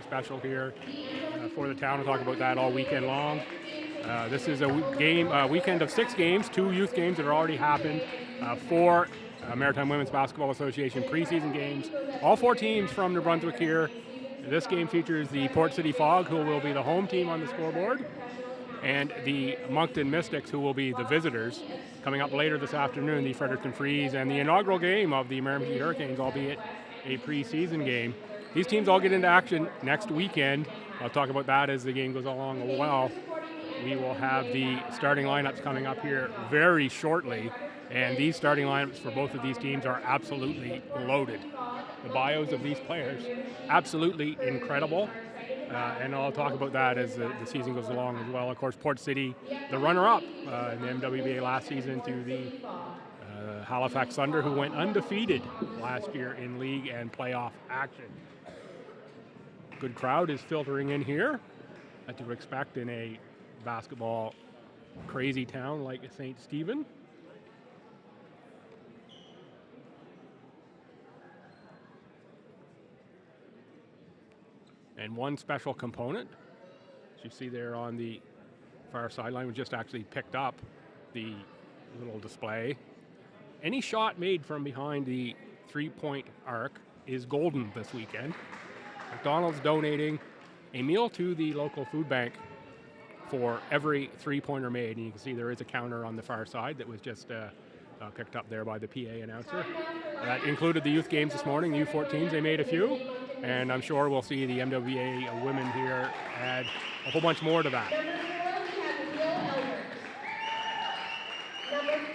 special here for the town. We'll talk about that all weekend long. This is a weekend of 6 games, 2 youth games that have already happened, 4 Maritime Women's Basketball Association preseason games. All 4 teams from New Brunswick here. This game features the Port City Fog, who will be the home team on the scoreboard, and the Moncton Mystics, who will be the visitors. Coming up later this afternoon, the Fredericton Freeze and the inaugural game of the Miramichi Hurricanes, albeit a preseason game. These teams all get into action next weekend. I'll talk about that as the game goes along as well. We will have the starting lineups coming up here very shortly, and these starting lineups for both of these teams are absolutely loaded. The bios of these players, absolutely incredible. And I'll talk about that as the season goes along as well. Of course, Port City, the runner-up in the MWBA last season to the Halifax Thunder, who went undefeated last year in league and playoff action. Good crowd is filtering in here, as you would expect in a basketball crazy town like St. Stephen. And one special component, as you see there on the far sideline, we just actually picked up the little display. Any shot made from behind the 3-point arc is golden this weekend. McDonald's donating a meal to the local food bank for every 3-pointer made. And you can see there is a counter on the far side that was just picked up there by the PA announcer. That included the youth games this morning, the U14s, they made a few. And I'm sure we'll see the MWBA women here add a whole bunch more to that.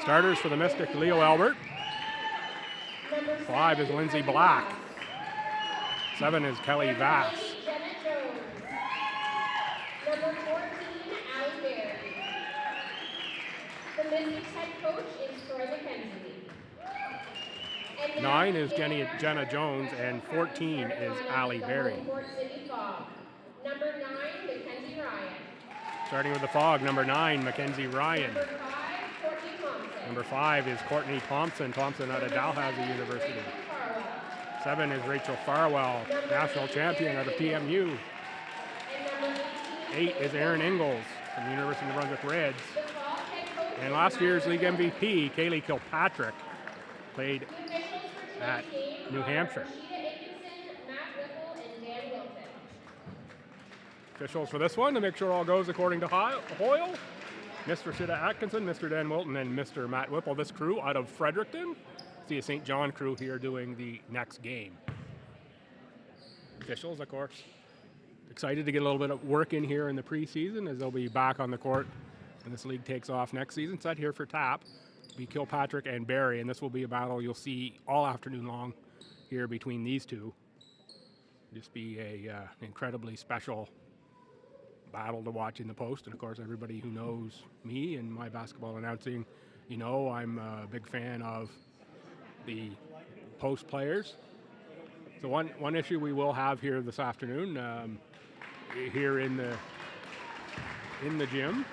Starters for the Mystic, Leo Albert. 5 is Lindsay Black. 7 is Kelly Vass. Number 14, Allie Berry. The Mystics head coach is Troy McKenzie. 9 is Jenna Jones, and 14 is Allie Berry. Port City Fog. Number 9, Mackenzie Ryan. Starting with the Fog, number 9, Mackenzie Ryan. Number 5, Courtney Thompson. Number 5 is Courtney Thompson. Thompson out of Dalhousie University. 7 is Rachel Farwell, national champion out of TMU. 8 is Erin Ingalls from the University of New Brunswick Reds. And last year's league MVP, Kaylee Kilpatrick, played at New Hampshire. Officials for this one, to make sure all goes according to Hoyle, Mr. Shida Atkinson, Mr. Dan Wilton, and Mr. Matt Whipple. This crew out of Fredericton. See a St. John crew here doing the next game. Officials, of course, excited to get a little bit of work in here in the preseason, as they'll be back on the court when this league takes off next season. Set here for tap be Kilpatrick and Barry, and this will be a battle you'll see all afternoon long here between these two. Just be a incredibly special battle to watch in the post. And of course, everybody who knows me and my basketball announcing, you know I'm a big fan of the post players. So one issue we will have here this afternoon, here in the gym.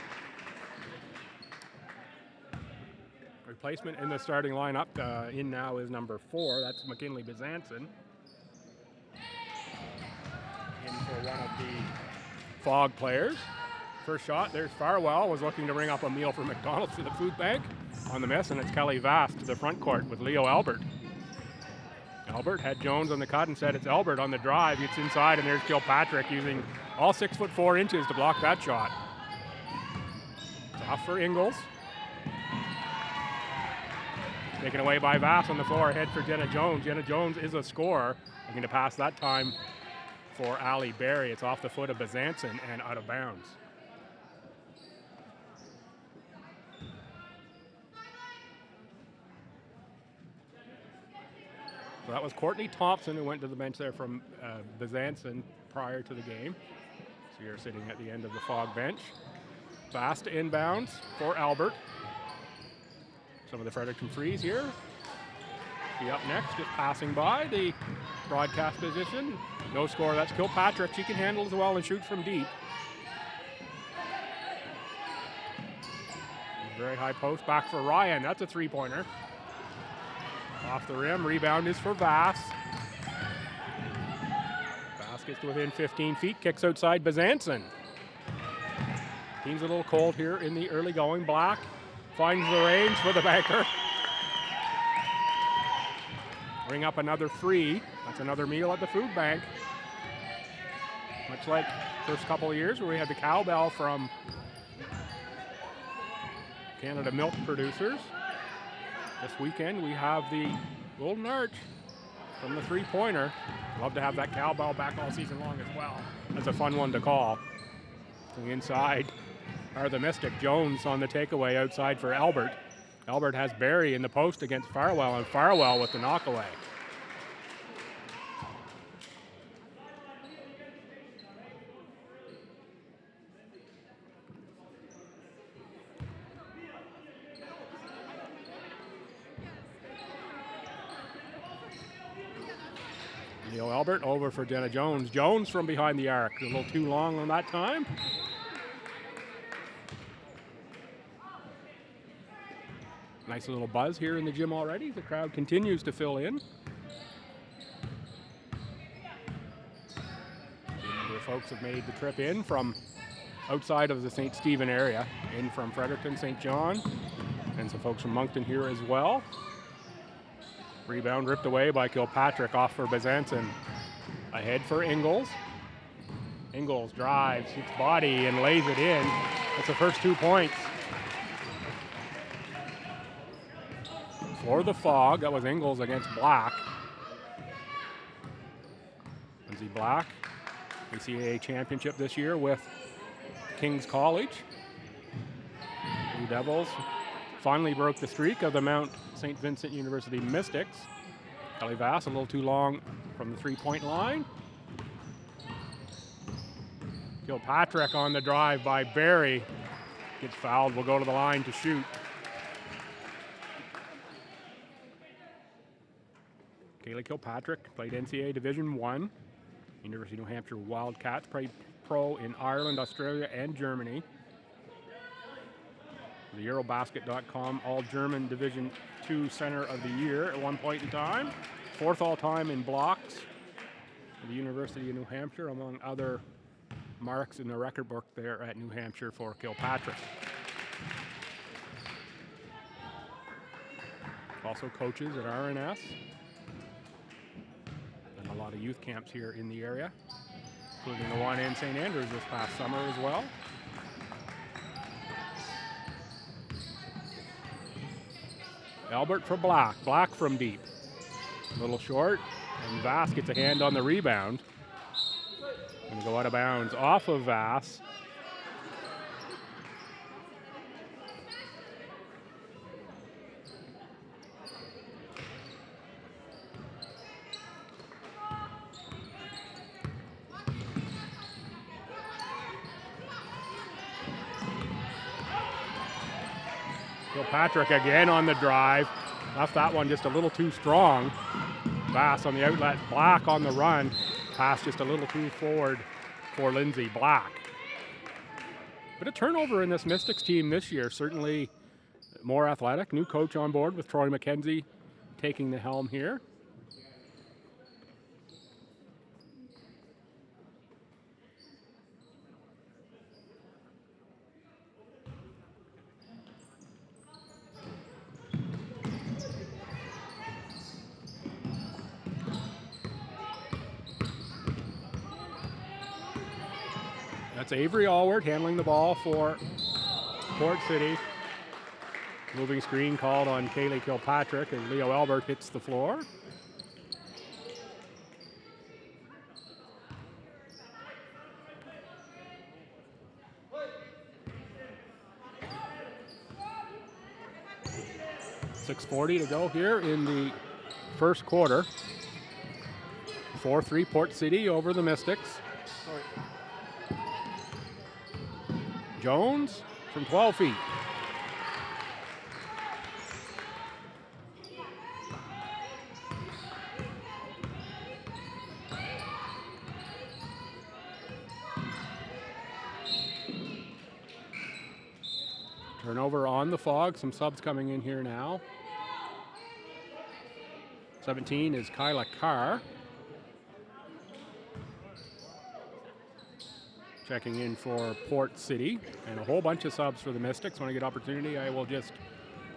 Replacement in the starting lineup in now is number 4. That's McKinley Bizanson. In for one of the Fog players. First shot, there's Farwell, was looking to bring up a meal for McDonald's for the food bank on the miss, and it's Kelly Vass to the front court with Leo Albert. Albert had Jones on the cut and said it's Albert on the drive. Gets inside, and there's Kilpatrick using all 6'4" to block that shot. It's off for Ingalls. Taken away by Vass on the floor, ahead for Jenna Jones. Jenna Jones is a scorer. They're going to pass that time for Allie Berry. It's off the foot of Bizanson and out of bounds. So that was Courtney Thompson, who went to the bench there from Bizanson prior to the game. So you're sitting at the end of the Fog bench. Fast inbounds for Albert. Some of the Fredericton Freeze here. Be up next, just passing by the broadcast position. No score, that's Kilpatrick. She can handle as well and shoot from deep. Very high post, back for Ryan. That's a 3-pointer. Off the rim, rebound is for Vass. Vass gets to within 15 feet, kicks outside Bezanson. Team's a little cold here in the early going. Black finds the range for the banker. Bring up another 3. That's another meal at the food bank. Much like first couple of years where we had the cowbell from Canada Milk Producers. This weekend we have the Golden Arch from the 3-pointer. Love to have that cowbell back all season long as well. That's a fun one to call. To the inside are the Mystic. Jones on the takeaway outside for Albert. Albert has Barry in the post against Farwell, and Farwell with the knockaway. Leo Albert over for Jenna Jones. Jones from behind the arc. A little too long on that time. Nice little buzz here in the gym already. The crowd continues to fill in. A number of folks have made the trip in from outside of the St. Stephen area, in from Fredericton, St. John, and some folks from Moncton here as well. Rebound ripped away by Kilpatrick, off for Bezanson. Ahead for Ingles. Ingles drives, hits body, and lays it in. That's the first 2 points. For the Fog, that was Ingles against Black. Lindsay Black, ACAA championship this year with King's College. Blue Devils finally broke the streak of the Mount St. Vincent University Mystics. Kelly Vass a little too long from the 3-point line. Kilpatrick on the drive by Barry. Gets fouled, will go to the line to shoot. Kaylee Kilpatrick played NCAA Division I. University of New Hampshire Wildcats, played pro in Ireland, Australia, and Germany. The Eurobasket.com All-German Division II Center of the Year at one point in time. 4th all-time in blocks for the University of New Hampshire, among other marks in the record book there at New Hampshire for Kilpatrick. Also coaches at RNS. And a lot of youth camps here in the area, including the one in St. Andrews this past summer as well. Albert for Black. Black from deep. A little short, and Vass gets a hand on the rebound. Going to go out of bounds off of Vass. Kilpatrick again on the drive. Left that one just a little too strong. Vass on the outlet. Black on the run. Pass just a little too forward for Lindsay Black. But a turnover in this Mystics team this year. Certainly more athletic. New coach on board with Troy McKenzie taking the helm here. That's Avery Allward handling the ball for Port City. Moving screen called on Kaylee Kilpatrick as Leo Albert hits the floor. .640 to go here in the first quarter. 4-3 Port City over the Mystics. Jones from 12 feet. Turnover on the Fog. Some subs coming in here now. 17 is Kyla Carr. checking in for Port City, and a whole bunch of subs for the Mystics. When I get opportunity, I will just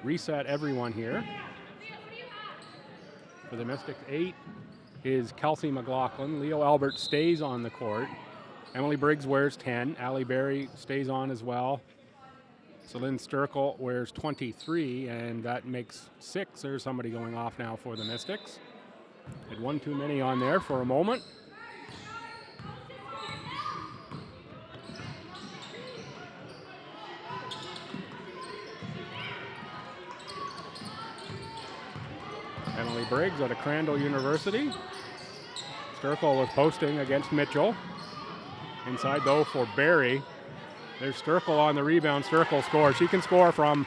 reset everyone here. For the Mystics, 8 is Kelsey McLaughlin. Leo Albert stays on the court. Emily Briggs wears 10. Allie Berry stays on as well. Celine Sturkle wears 23, and that makes 6. There's somebody going off now for the Mystics. Had one too many on there for a moment. Emily Briggs out of Crandall University. Sturkle was posting against Mitchell. Inside though for Barry. There's Sturkle on the rebound. Sturkle scores. She can score from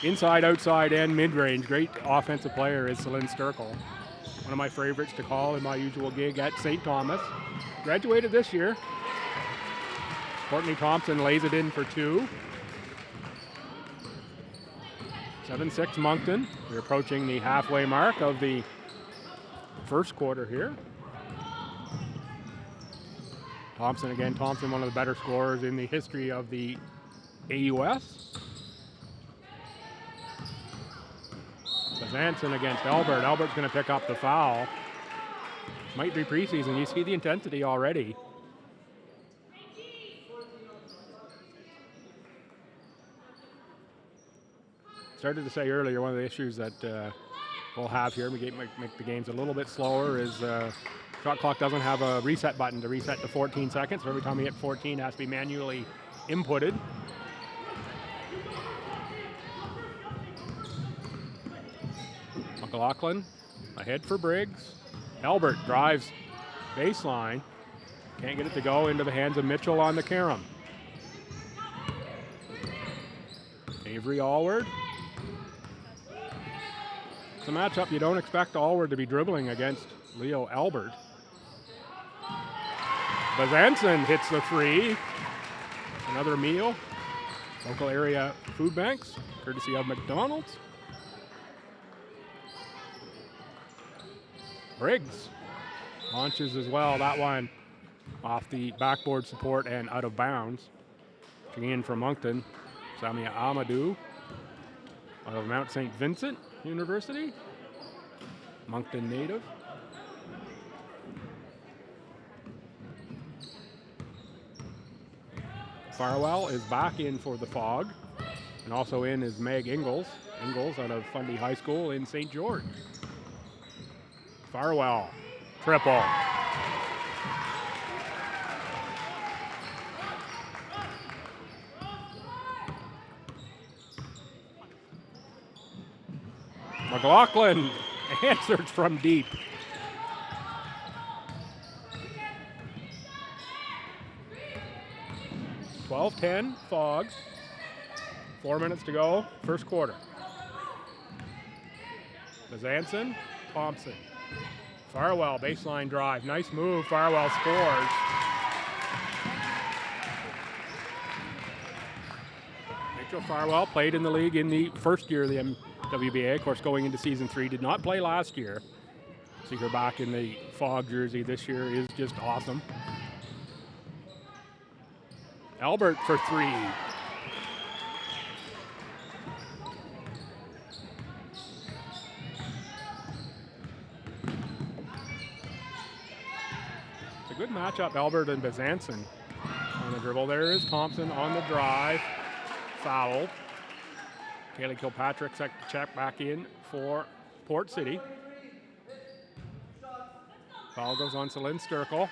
inside, outside, and mid-range. Great offensive player is Celine Sturkle. One of my favorites to call in my usual gig at St. Thomas. Graduated this year. Courtney Thompson lays it in for 2. 7-6 Moncton. We're approaching the halfway mark of the first quarter here. Thompson again. Thompson, one of the better scorers in the history of the AUS. Zanson against Albert. Albert's going to pick up the foul. Might be preseason. You see the intensity already. Started to say earlier, one of the issues that we'll have here, we make the games a little bit slower, is shot clock doesn't have a reset button to reset to 14 seconds. So every time we hit 14, it has to be manually inputted. McLaughlin ahead for Briggs. Albert drives baseline. Can't get it to go into the hands of Mitchell on the carom. Avery Allward. It's a matchup you don't expect Allward to be dribbling against Leo Albert. Bazanson hits the free. Another meal. Local area food banks, courtesy of McDonald's. Briggs launches as well. That one off the backboard support and out of bounds. Checking in from Moncton, Samia Amadou out of Mount St. Vincent University. Moncton native. Farwell is back in for the Fog. And also in is Meg Ingalls. Ingalls out of Fundy High School in St. George. Farwell, triple. McLaughlin answers from deep. (12-10) Fog. 4 minutes to go, first quarter. Bazanson, Thompson. Farwell, baseline drive. Nice move. Farwell scores. Rachel Farwell played in the league in the first year of the MWBA. Of course, going into season 3, did not play last year. See her back in the Fog jersey this year is just awesome. Albert for 3. Good matchup, Albert and Bazanson on the dribble. There is Thompson on the drive, fouled. Kaylee Kilpatrick check back in for Port City. Foul goes on Celine Sturkle.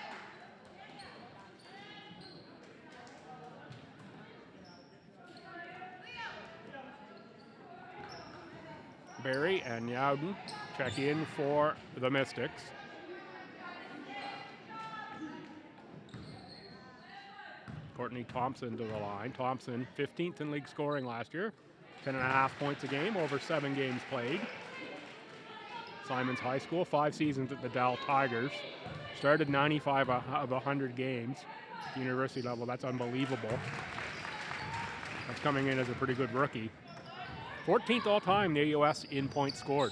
Barry and Yowden check in for the Mystics. Courtney Thompson to the line. Thompson, 15th in league scoring last year. 10.5 points a game over 7 games played. Simons High School, 5 seasons at the Dell Tigers. Started 95 of 100 games at the university level. That's unbelievable. That's coming in as a pretty good rookie. 14th all time in the AUS in points scored.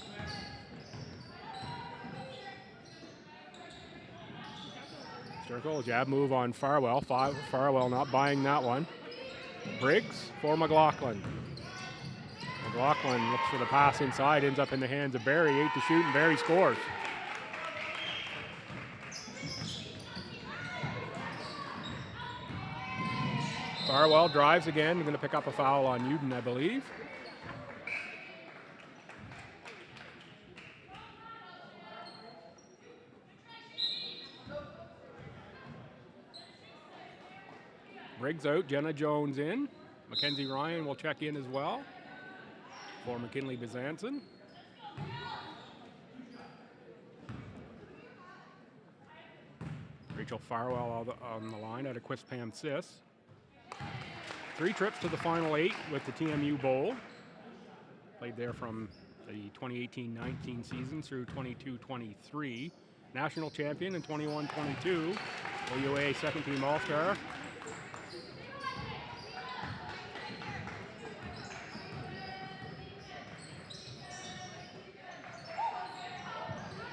Circle, jab move on Farwell. Farwell not buying that one. Briggs for McLaughlin. McLaughlin looks for the pass inside, ends up in the hands of Barry. 8 to shoot, and Barry scores. Farwell drives again. Going to pick up a foul on Uden, I believe. Briggs out, Jenna Jones in. Mackenzie Ryan will check in as well for McKinley Bezanson. Rachel Farwell on the line out of Quispam Sis. 3 trips to the Final 8 with the TMU Bowl. Played there from the 2018-19 season through 22-23. National champion in 21-22. OUA second team All-Star.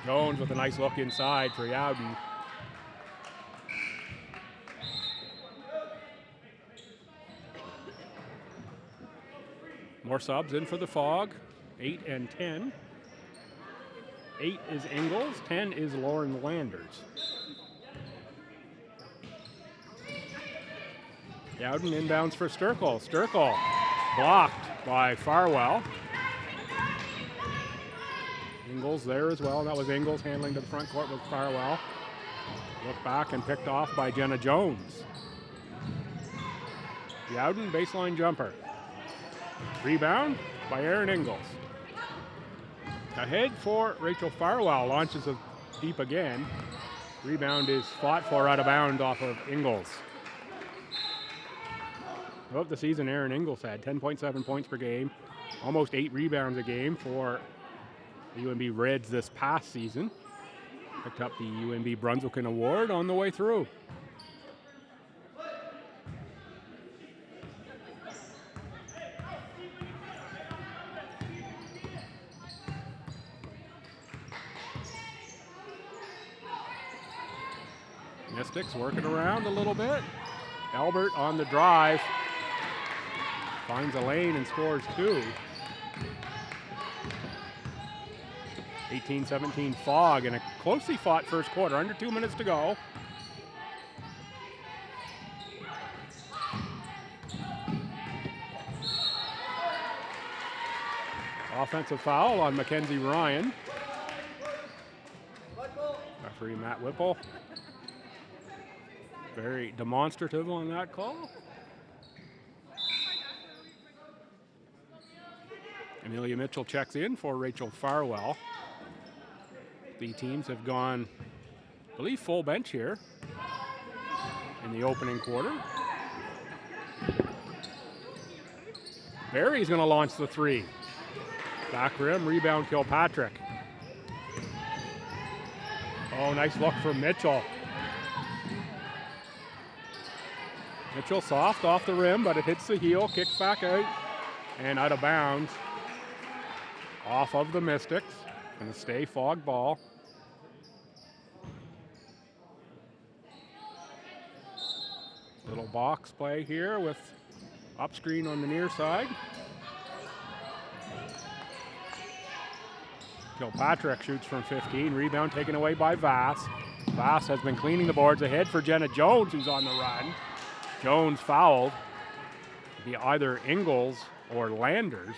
Jones with a nice look inside for Yowden. More subs in for the Fog. 8 and 10. 8 is Ingalls, 10 is Lauren Landers. Yowden inbounds for Sturkle. Sturkle blocked by Farwell. Ingalls there as well. That was Ingalls handling to the front court with Farwell. Look back and picked off by Jenna Jones. Yowden baseline jumper. Rebound by Erin Ingalls. Ahead for Rachel Farwell. Launches it deep again. Rebound is fought for out of bounds off of Ingalls. Throughout the season, Erin Ingalls had 10.7 points per game, almost 8 rebounds a game for the UNB Reds this past season. Picked up the UNB Brunswickan Award on the way through. Mystics working around a little bit. Albert on the drive. Finds a lane and scores 2. 18-17 Fog in a closely fought first quarter. Under 2 minutes to go. Offensive foul on Mackenzie Ryan. Referee Matt Whipple. Very demonstrative on that call. Amelia Mitchell checks in for Rachel Farwell. The teams have gone, I believe, full bench here in the opening quarter. Barry's going to launch the 3. Back rim, rebound, Kilpatrick. Oh, nice look from Mitchell. Mitchell soft off the rim, but it hits the heel, kicks back out, and out of bounds. Off of the Mystics. Going to stay Fog ball. Little box play here with up screen on the near side. Kilpatrick shoots from 15. Rebound taken away by Vass. Vass has been cleaning the boards ahead for Jenna Jones, who's on the run. Jones fouled. It'd be either Ingalls or Landers.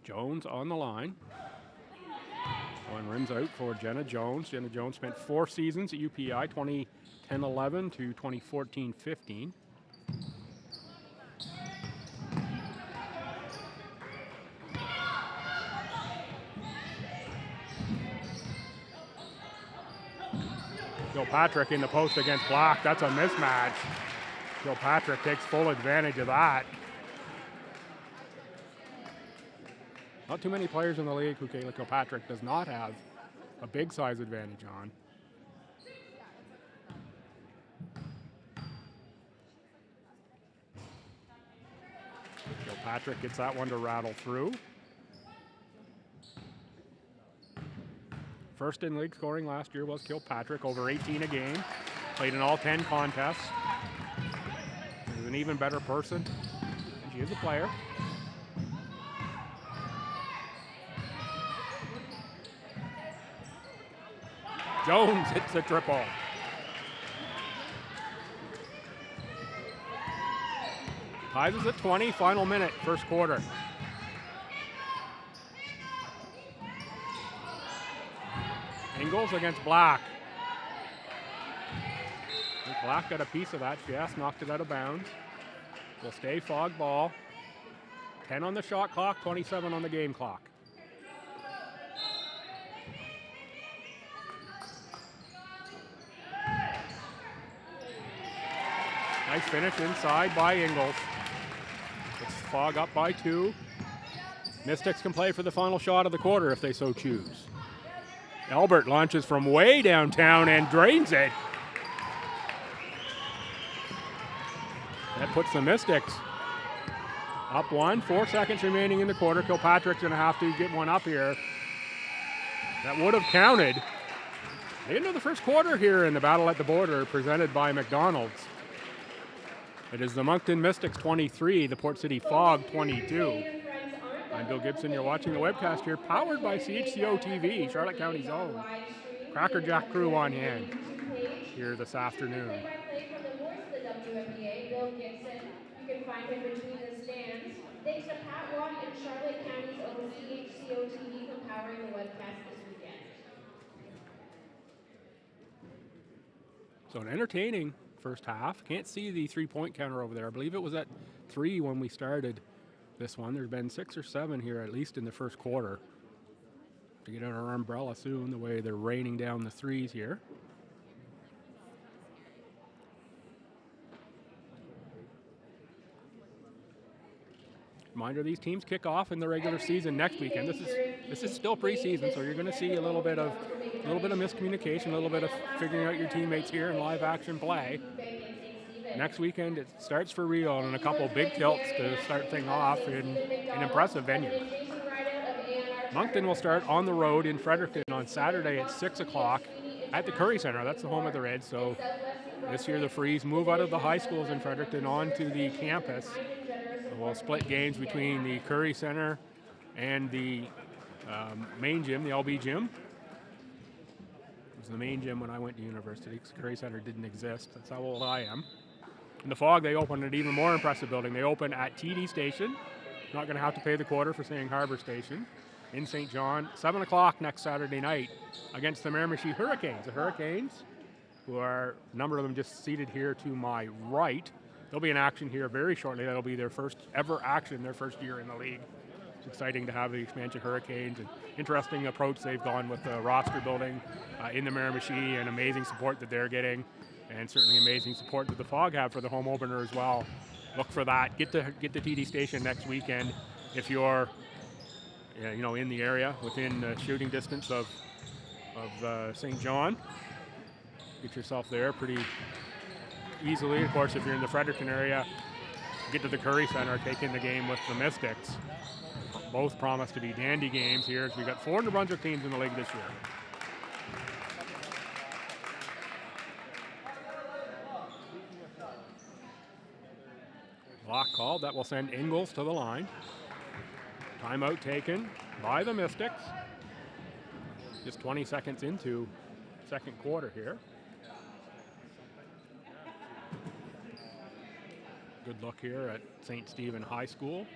Jones on the line. One rims out for Jenna Jones. Jenna Jones spent 4 seasons at UPI, 2010-11 to 2014-15. Kilpatrick in the post against Block. That's a mismatch. Kilpatrick takes full advantage of that. Not too many players in the league who Kayla Kilpatrick does not have a big size advantage on. Kilpatrick gets that one to rattle through. First in league scoring last year was Kilpatrick, over 18 a game. Played in all 10 contests. She's an even better person. She is a player. Jones hits a triple. Ties us at 20, final minute, first quarter. Ingles against Black. Black got a piece of that. Yes, knocked it out of bounds. Will stay Fog ball. 10 on the shot clock, 27 on the game clock. Nice finish inside by Ingles. It's Fog up by 2. Mystics can play for the final shot of the quarter if they so choose. Albert launches from way downtown and drains it. That puts the Mystics up 1. 4 seconds remaining in the quarter. Kilpatrick's going to have to get one up here. That would have counted. The end of the first quarter here in the battle at the border, presented by McDonald's. It is the Moncton Mystics 23, the Port City Fog 22. I'm Bill Gibson. You're watching the webcast here, powered by CHCO-TV, Charlotte County's own. Cracker Jack crew on hand here this afternoon. MWBA, Bill Gibson. You can find him between the stands. Thanks to Pat Watt and Charlotte County's own CHCO-TV for powering the webcast this weekend. So an entertaining first half. Can't see the three-point counter over there. I believe it was at 3 when we started this one. There's been 6 or 7 here, at least in the first quarter. To get out our umbrella soon, the way they're raining down the threes here. Reminder: these teams kick off in the regular season next weekend. This is still preseason, so you're going to see a little bit of miscommunication, a little bit of figuring out your teammates here in live action play. Next weekend it starts for real, and a couple big tilts to start things off in an impressive venue. Moncton will start on the road in Fredericton on Saturday at 6 o'clock at the Curry Center. That's the home of the Reds. So this year the Frees move out of the high schools in Fredericton onto the campus. We'll split games between the Curry Center and the main gym, the LB gym. It was the main gym when I went to university because the Curry Center didn't exist. That's how old I am. In the Fog, they opened an even more impressive building. They open at TD Station. Not going to have to pay the quarter for saying Harbor Station. In St. John, 7 o'clock next Saturday night against the Miramichi Hurricanes. The Hurricanes, who are, a number of them just seated here to my right. They'll be in action here very shortly. That'll be their first ever action, their first year in the league. It's exciting to have the expansion Hurricanes. An interesting approach they've gone with the roster building in the Miramichi, and amazing support that they're getting, and certainly amazing support that the Fog have for the home opener as well. Look for that. Get to TD Station next weekend if you're in the area within shooting distance of St. John. Get yourself there pretty easily. Of course, if you're in the Fredericton area, get to the Curry Center, take in the game with the Mystics. Both promise to be dandy games here, as we've got 4 New Brunswick teams in the league this year. Block called. That will send Ingles to the line. Timeout taken by the Mystics. Just 20 seconds into second quarter here. Good look here at St. Stephen High School.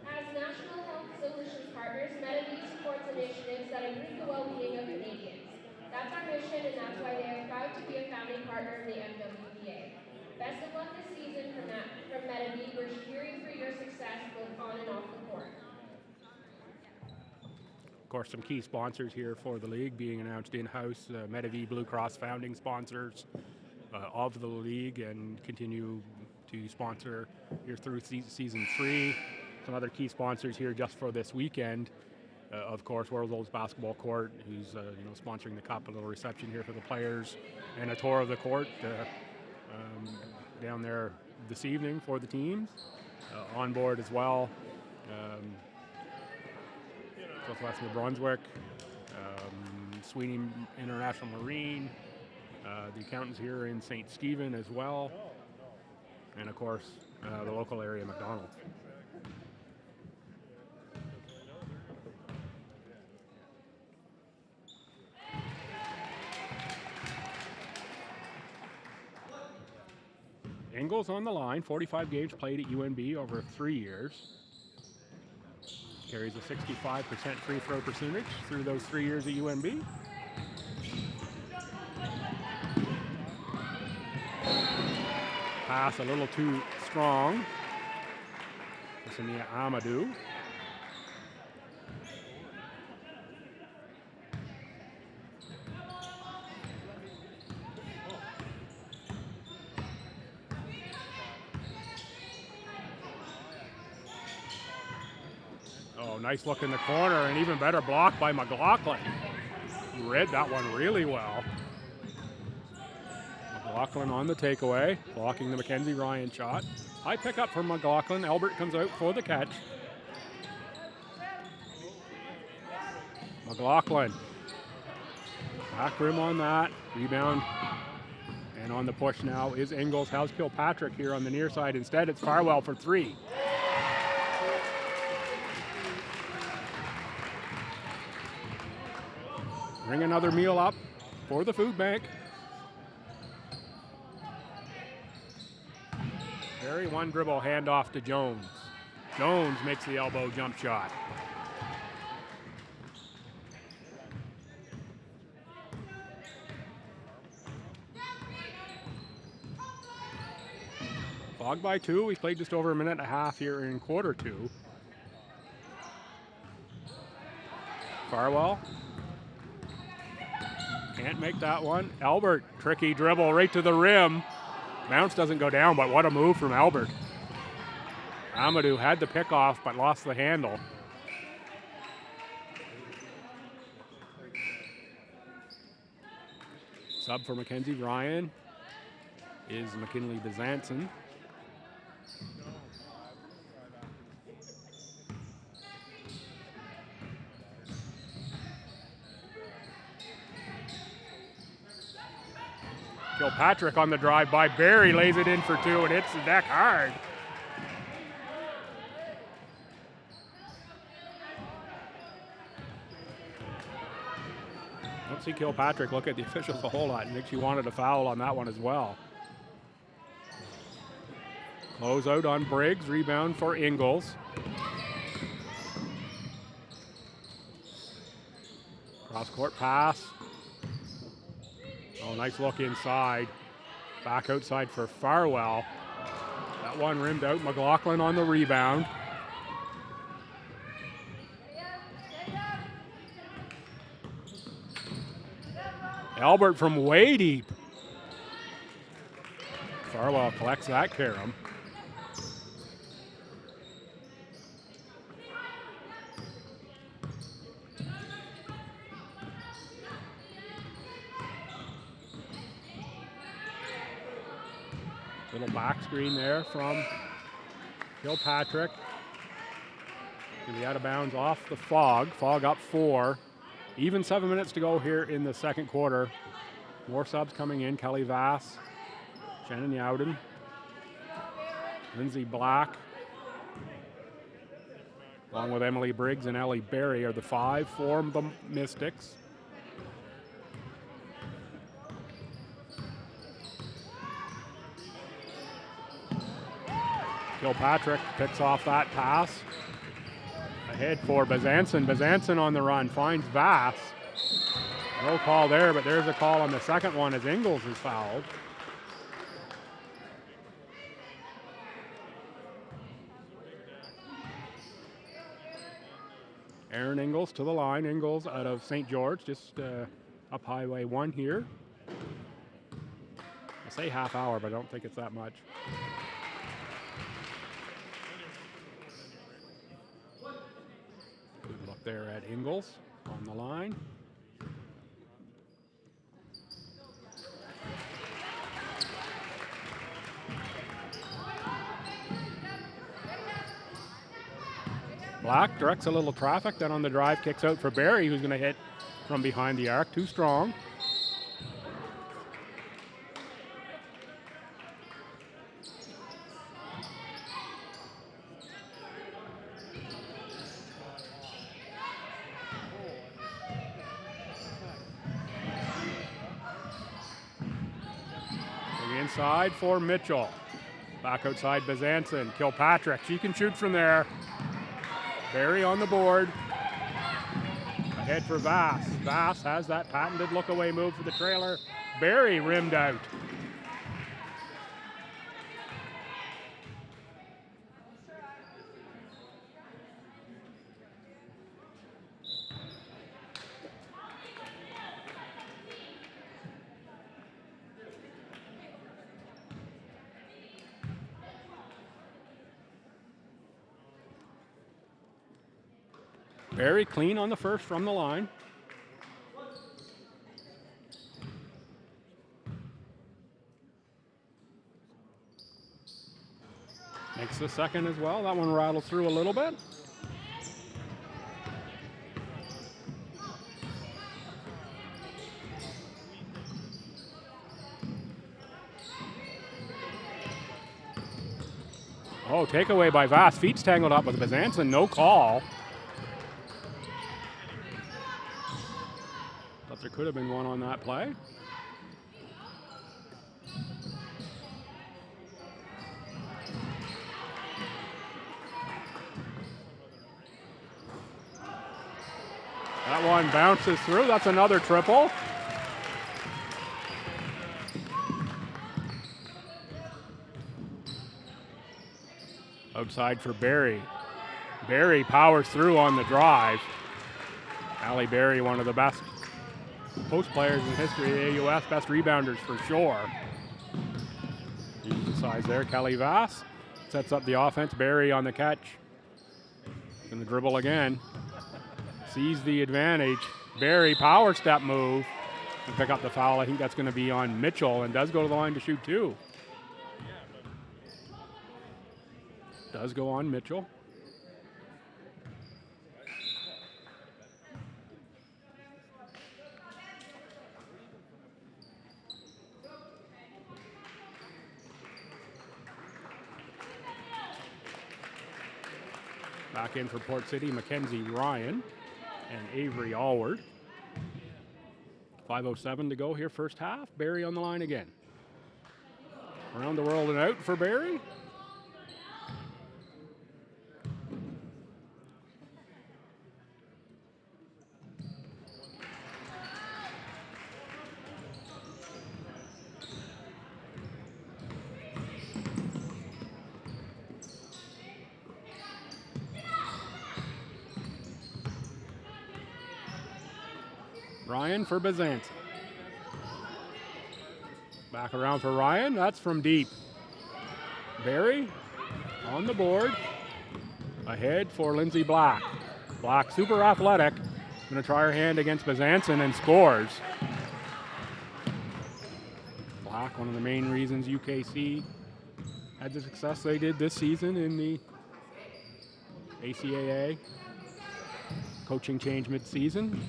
As National Health Solutions partners, MWBA supports initiatives that improve the well-being of Canadians. That's our mission, and that's why they are proud to be a founding partner of the MWBA. Best of luck this season from MWBA. We're cheering for your success both on and off the court. Of course, some key sponsors here for the league being announced in-house. MWBA Blue Cross founding sponsors of the league, and continue to sponsor here through season 3. Some other key sponsors here just for this weekend. Of course, World Olds Basketball Court, who's sponsoring the cup, a little reception here for the players, and a tour of the court down there this evening for the teams. On board as well, Southwest New Brunswick, Sweeney International Marine, the accountants here in St. Stephen as well, and of course the local area McDonald's. Ingalls on the line, 45 games played at UNB over 3 years. Carries a 65% free throw percentage through those 3 years at UNB. Pass a little too strong. Samia Amadou. Oh, nice look in the corner, and even better block by McLaughlin. He read that one really well. McLaughlin on the takeaway, blocking the Mackenzie Ryan shot. High pickup from McLaughlin. Albert comes out for the catch. McLaughlin. Back rim on that. Rebound. And on the push now is Ingalls. How's Kilpatrick here on the near side? Instead, it's Farwell for three. Bring another meal up for the food bank. Very one dribble handoff to Jones. Jones makes the elbow jump shot. Fogged by 2. We played just over a minute and a half here in quarter 2. Farwell. Can't make that one. Albert, tricky dribble right to the rim. Bounce doesn't go down, but what a move from Albert. Amadou had the pick off, but lost the handle. Sub for Mackenzie Ryan is McKinley Bezanson. Kilpatrick on the drive by Barry, lays it in for 2 and hits the deck hard. Don't see Kilpatrick look at the officials a whole lot. I think she wanted a foul on that one as well. Close out on Briggs, rebound for Ingalls. Cross court pass. Oh, nice look inside. Back outside for Farwell. That one rimmed out. McLaughlin on the rebound. Albert from way deep. Farwell collects that carom. Little back screen there from Kilpatrick. Gonna be out of bounds off the Fog. Fog up 4. Even 7 minutes to go here in the second quarter. More subs coming in. Kelly Vass, Shannon Yowden, Lindsay Black, along with Emily Briggs and Ellie Berry are the 5 for the Mystics. Kilpatrick picks off that pass. Ahead for Bezanson. Bezanson on the run, finds Vass. No call there, but there's a call on the second one as Ingalls is fouled. Aaron Ingalls to the line. Ingalls out of St. George, just up Highway 1 here. I say half hour, but I don't think it's that much. Good look there at Ingalls on the line. Black directs a little traffic, then on the drive kicks out for Barry, who's going to hit from behind the arc. Too strong. Inside for Mitchell. Back outside Bezanson. Kilpatrick. She can shoot from there. Barry on the board. Ahead for Vass. Vass has that patented look-away move for the trailer. Barry rimmed out. Very clean on the first from the line. Makes the second as well. That one rattles through a little bit. Oh, takeaway by Vass. Feet's tangled up with Bezanson. No call. There could have been one on that play. That one bounces through. That's another triple. Outside for Barry. Barry powers through on the drive. Allie Barry, one of the best post players in history of the AUS, best rebounders for sure. Use the size there. Kelly Vass sets up the offense. Barry on the catch. Gonna dribble again. Sees the advantage. Barry power step move and pick up the foul. I think that's gonna be on Mitchell and does go to the line to shoot two. Does go on Mitchell. Back in for Port City, Mackenzie Ryan and Avery Allward. 5:07 to go here, first half. Barry on the line again. Around the world and out for Barry. Ryan for Bezanson. Back around for Ryan. That's from deep. Barry on the board. Ahead for Lindsay Black. Black super athletic. Going to try her hand against Bezanson and scores. Black, one of the main reasons UKC had the success they did this season in the ACAA. Coaching change mid-season.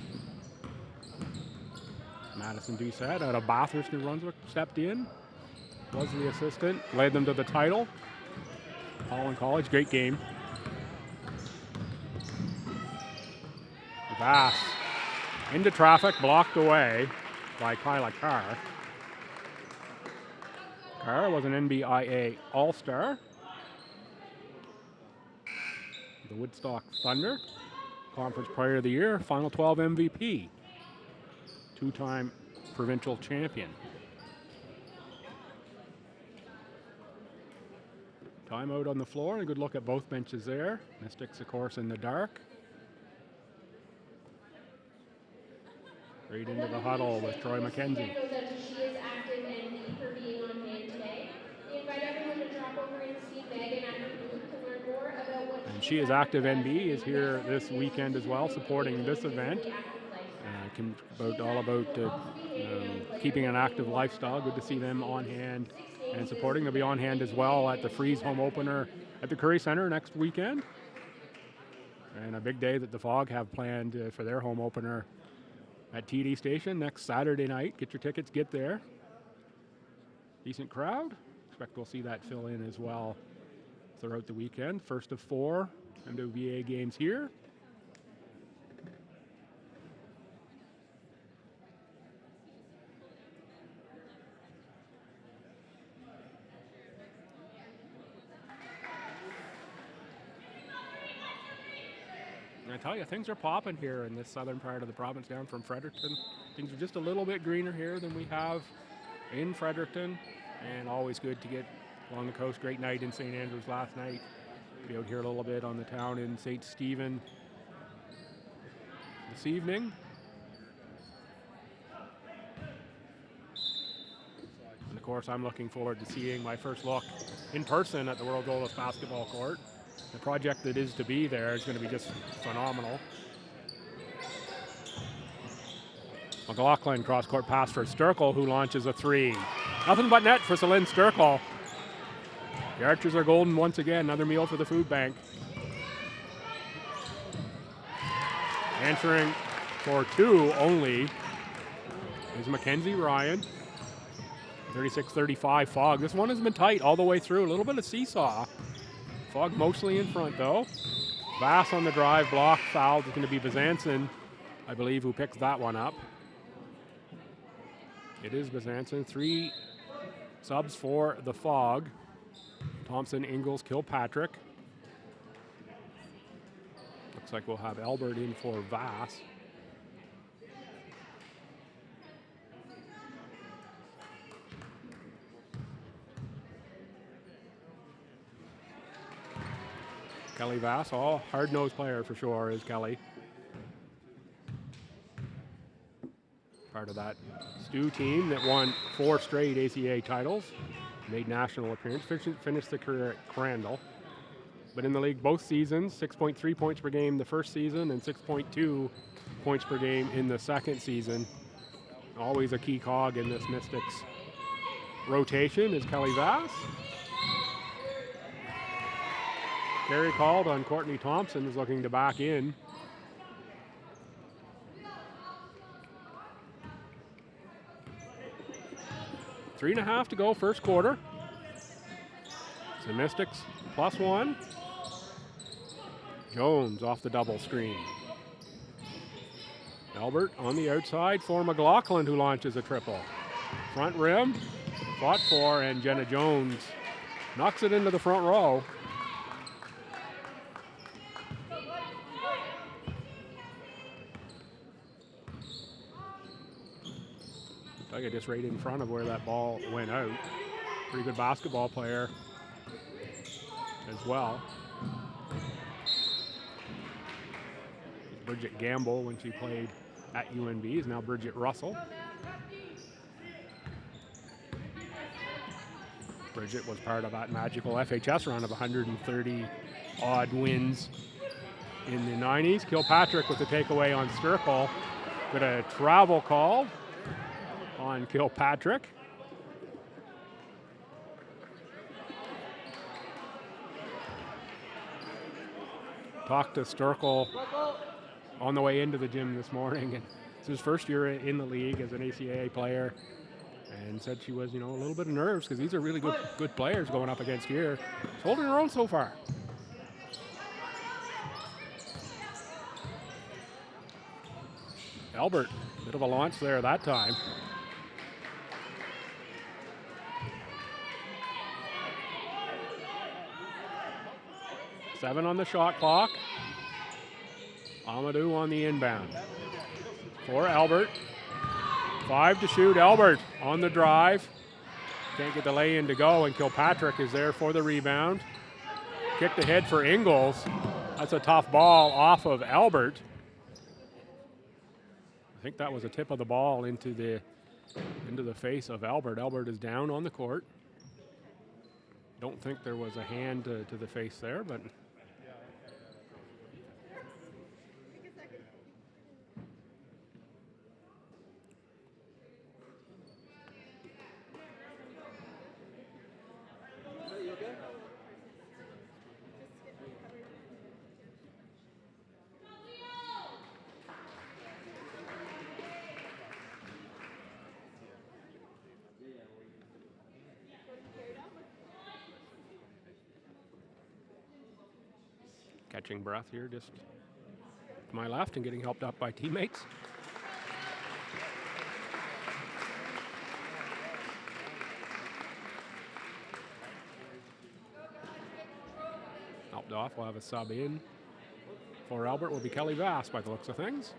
Madison Doucette out of Bathurst, New Brunswick, stepped in, was the assistant, led them to the title. Holland College, great game. Vass into traffic, blocked away by Kyla Carr. Carr was an NBIA All-Star. The Woodstock Thunder, Conference Player of the Year, Final 12 MVP. Two-time provincial champion. Timeout on the floor, and a good look at both benches there. Mystics, of course, in the dark. Straight into the huddle with Troy McKenzie. And She is Active NB is here this weekend as well, supporting this event. All about keeping an active lifestyle. Good to see them on hand and supporting. They'll be on hand as well at the Freeze home opener at the Curry Center next weekend. And a big day that the Fog have planned for their home opener at TD Station next Saturday night. Get your tickets, get there. Decent crowd. Expect we'll see that fill in as well throughout the weekend. First of 4 MWBA games here. I tell you, things are popping here in this southern part of the province down from Fredericton. Things are just a little bit greener here than we have in Fredericton, and always good to get along the coast. Great night in St. Andrews last night. Be out here a little bit on the town in St. Stephen this evening. And of course, I'm looking forward to seeing my first look in person at the World Goalless basketball court. The project that is to be there is going to be just phenomenal. McLaughlin cross-court pass for Sturkle, who launches a 3. Nothing but net for Celine Sturkle. The Archers are golden once again. Another meal for the food bank. Answering for 2 only is Mackenzie Ryan. 36-35 Fog. This one has been tight all the way through. A little bit of seesaw. Fog mostly in front, though. Bass on the drive, block, foul. It's going to be Bezanson, I believe, who picks that one up. It is Bezanson. 3 subs for the Fog. Thompson, Ingalls, Kilpatrick. Looks like we'll have Albert in for Vass. Kelly Vass, hard-nosed player for sure is Kelly. Part of that Stu team that won 4 straight ACA titles, made national appearance, finished the career at Crandall. But in the league both seasons, 6.3 points per game the first season and 6.2 points per game in the second season. Always a key cog in this Mystics rotation is Kelly Vass. Carey called on Courtney Thompson, is looking to back in. Three and a half to go, first quarter. So Mystics +1. Jones off the double screen. Albert on the outside for McLaughlin, who launches a triple. Front rim, fought for, and Jenna Jones knocks it into the front row. I just right in front of where that ball went out. Pretty good basketball player as well. Bridget Gamble, when she played at UNB, is now Bridget Russell. Bridget was part of that magical FHS run of 130 odd wins in the 90s. Kilpatrick with the takeaway on Sturkle. Got a travel call on Kilpatrick. Talked to Sturkle on the way into the gym this morning, and it's his first year in the league as an ACAA player, and said she was, a little bit of nerves because these are really good players going up against here. She's holding her own so far. Albert, bit of a launch there that time. Seven on the shot clock. Amadou on the inbound. For Albert. 5 to shoot. Albert on the drive. Can't get the lay-in to go, and Kilpatrick is there for the rebound. Kicked ahead for Ingalls. That's a tough ball off of Albert. I think that was a tip of the ball into the face of Albert. Albert is down on the court. Don't think there was a hand to the face there, but catching breath here, just to my left and getting helped up by teammates. Helped off, we'll have a sub in. For Albert will be Kelly Vass by the looks of things.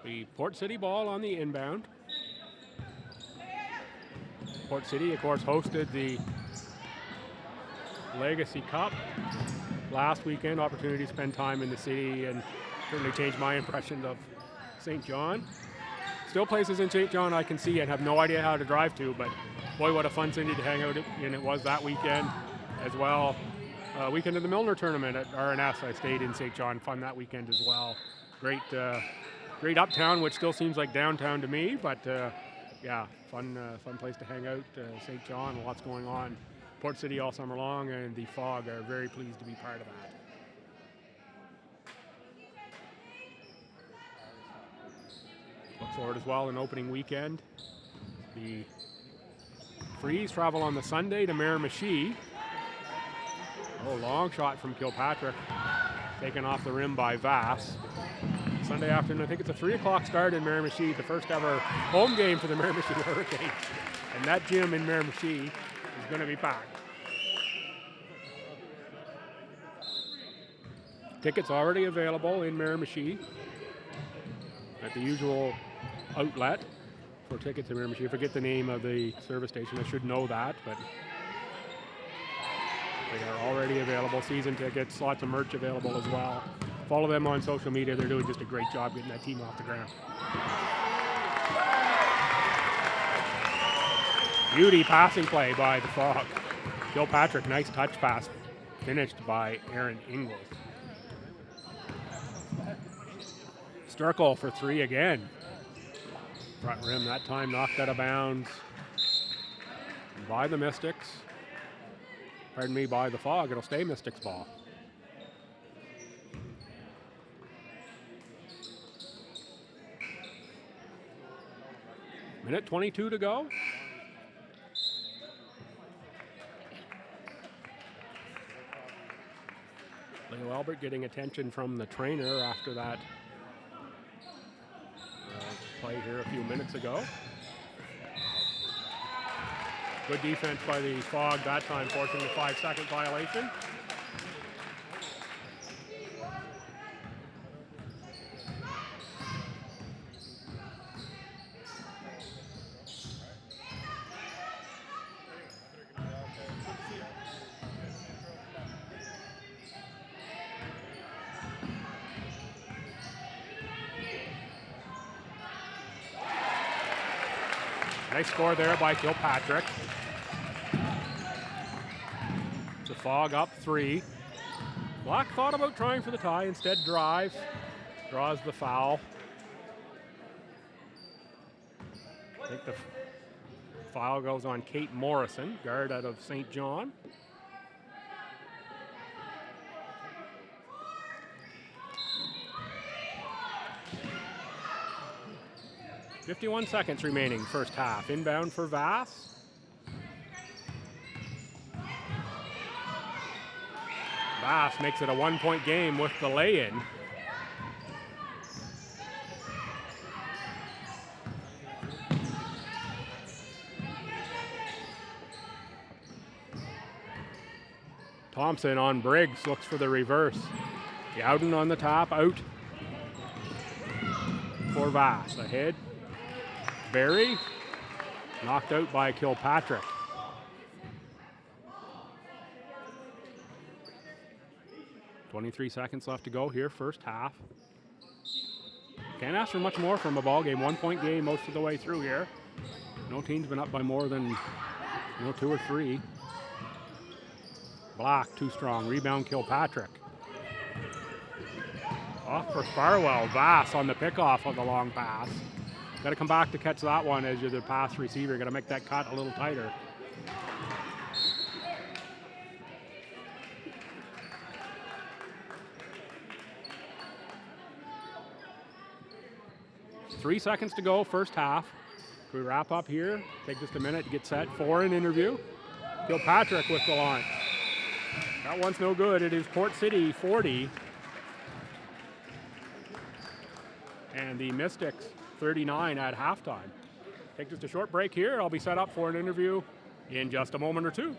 The Port City ball on the inbound. Port City, of course, hosted the Legacy Cup last weekend. Opportunity to spend time in the city and certainly changed my impression of St. John. Still places in St. John I can see and have no idea how to drive to, but boy, what a fun city to hang out in it was that weekend as well. Weekend of the Milner tournament at RNS, I stayed in St. John, fun that weekend as well. Great uptown, which still seems like downtown to me, but yeah, fun place to hang out. St. John, lots going on. Port City all summer long, and the Fog are very pleased to be part of that. Look forward as well an opening weekend. The Freeze travel on the Sunday to Miramichi. Oh, long shot from Kilpatrick, taken off the rim by Vass. Sunday afternoon, I think it's a 3 o'clock start in Miramichi, the first ever home game for the Miramichi Hurricanes. And that gym in Miramichi is going to be packed. Tickets already available in Miramichi at the usual outlet for tickets in Miramichi. I forget the name of the service station. I should know that, but they are already available. Season tickets, lots of merch available as well. Follow them on social media. They're doing just a great job getting that team off the ground. Beauty passing play by the Fog. Kilpatrick, nice touch pass, finished by Aaron Ingles. Sturkle for three again. Front rim that time knocked out of bounds by the Mystics. Pardon me, by the Fog. It'll stay Mystics ball. Minute 22 to go. Leo Albert getting attention from the trainer after that play here a few minutes ago. Good defense by the Fog that time, forcing the 5-second violation. Nice score there by Kilpatrick. The Fog up 3. Black thought about trying for the tie, instead drives, draws the foul. I think the foul goes on Kate Morrison, guard out of St. John. .51 seconds remaining, first half. Inbound for Vass. Vass makes it a 1-point game with the lay-in. Thompson on Briggs, looks for the reverse. Yowden on the top, out for Vass. Ahead. Barry, knocked out by Kilpatrick. .23 seconds left to go here, first half. Can't ask for much more from a ball game. 1-point game most of the way through here. No team's been up by more than 2 or 3. Black, too strong. Rebound Kilpatrick. Off for Farwell. Vass on the pickoff of the long pass. Got to come back to catch that one as you're the pass receiver. Got to make that cut a little tighter. 3 seconds to go, first half. Can we wrap up here? Take just a minute to get set for an interview. Kilpatrick with the launch. That one's no good. It is Port City 40. And the Mystics 39 at halftime. Take just a short break here. I'll be set up for an interview in just a moment or two.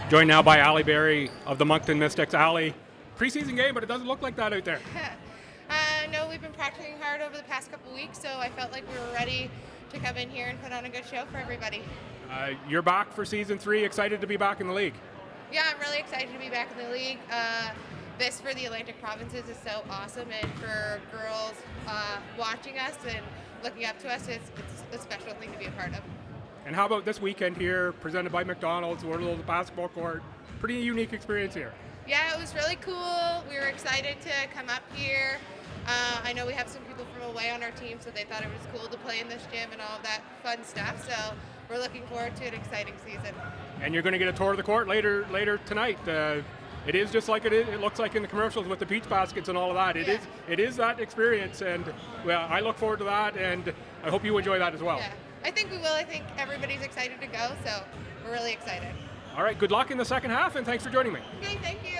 Joined now by Allie Berry of the Moncton Mystics. Allie, preseason game, but it doesn't look like that out there. No, we've been practicing hard over the past couple weeks, so I felt like we were ready to come in here and put on a good show for everybody. You're back for season 3. Excited to be back in the league. Yeah, I'm really excited to be back in the league. This for the Atlantic provinces is so awesome, and for girls watching us and looking up to us, it's a special thing to be a part of. And how about this weekend here, presented by McDonald's, World of the Basketball Court? Pretty unique experience here. Yeah, it was really cool. We were excited to come up here. I know we have some people from away on our team, so they thought it was cool to play in this gym and all of that fun stuff. So we're looking forward to an exciting season. And you're going to get a tour of the court later tonight. It is just like it looks like in the commercials with the beach baskets and all of that. It is that experience, and well, I look forward to that, and I hope you enjoy that as well. Yeah, I think we will. I think everybody's excited to go, so we're really excited. All right, good luck in the second half, and thanks for joining me. Okay, thank you.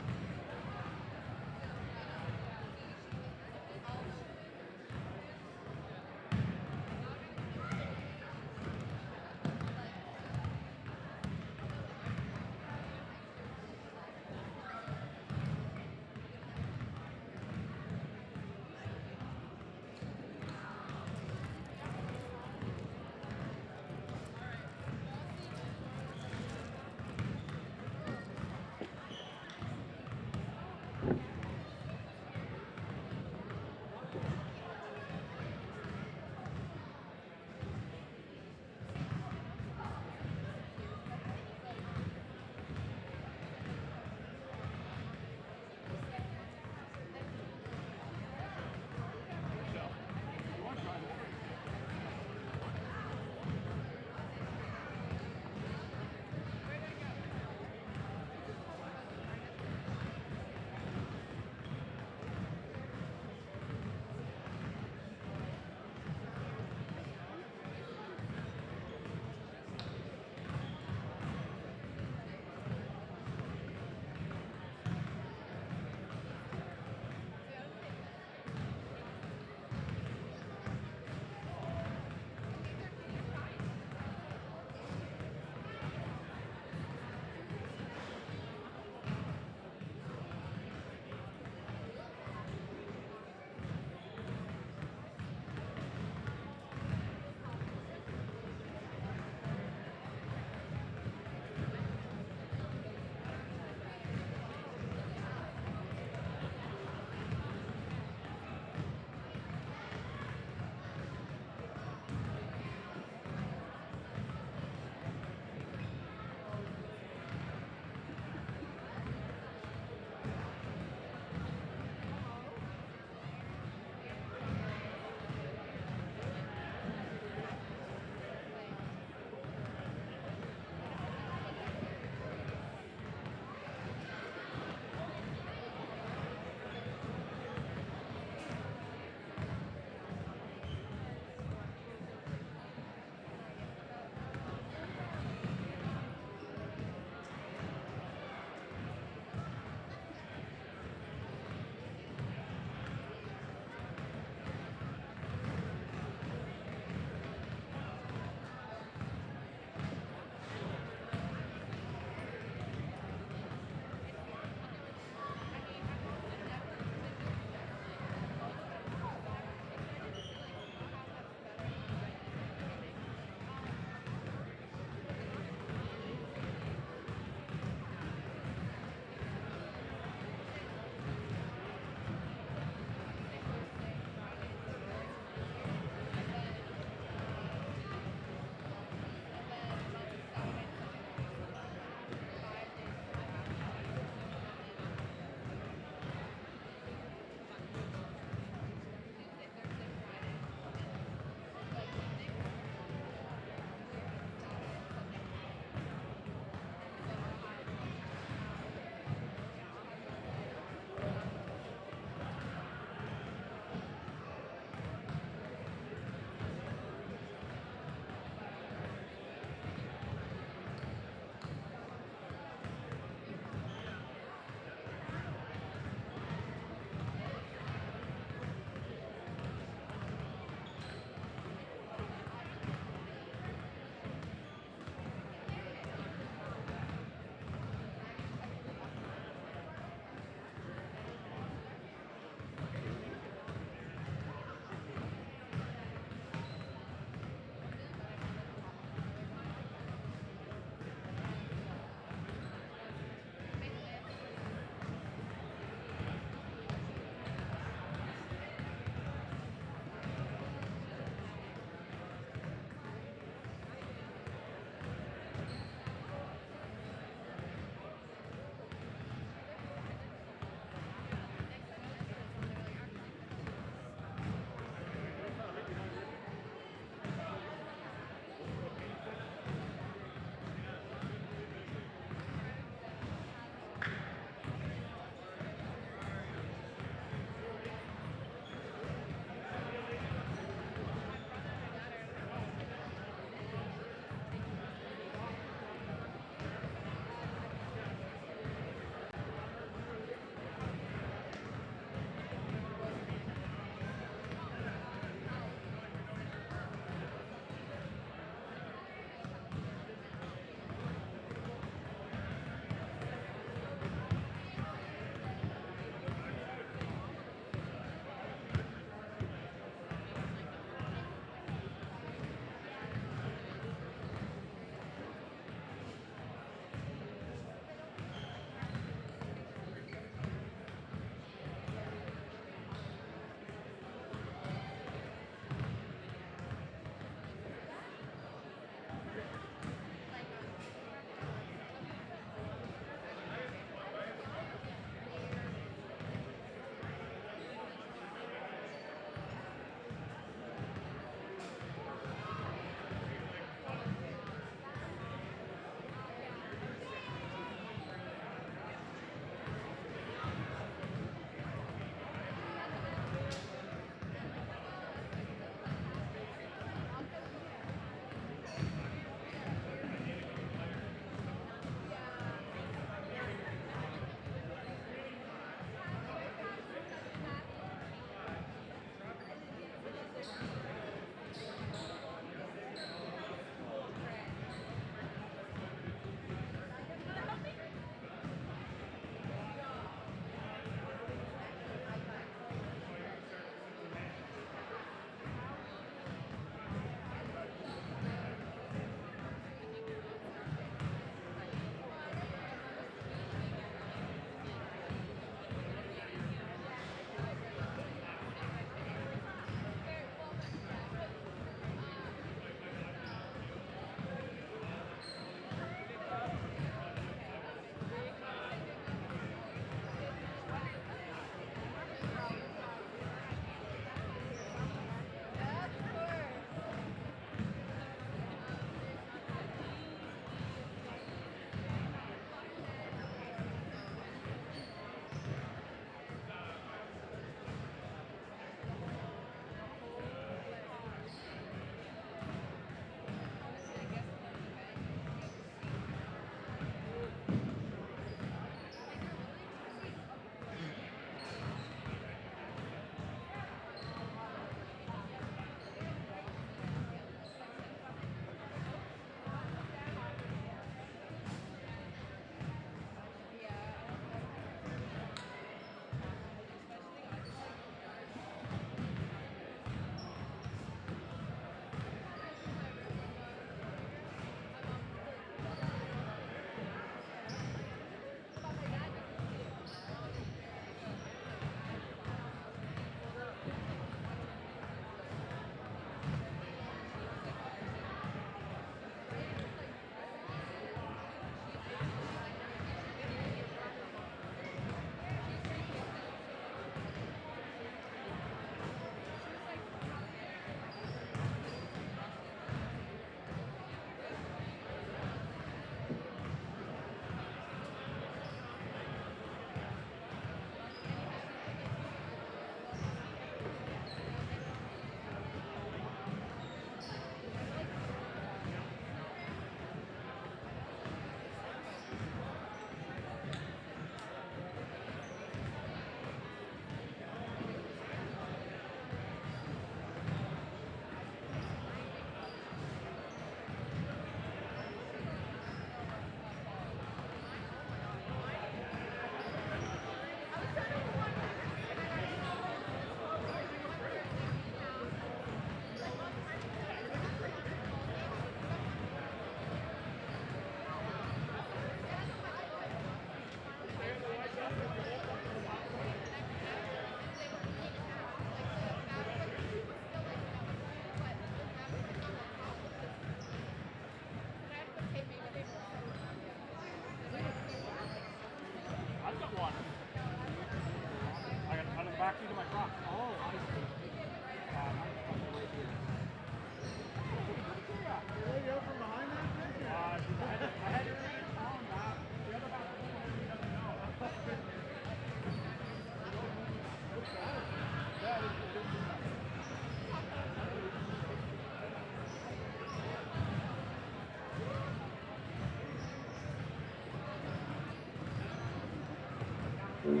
How you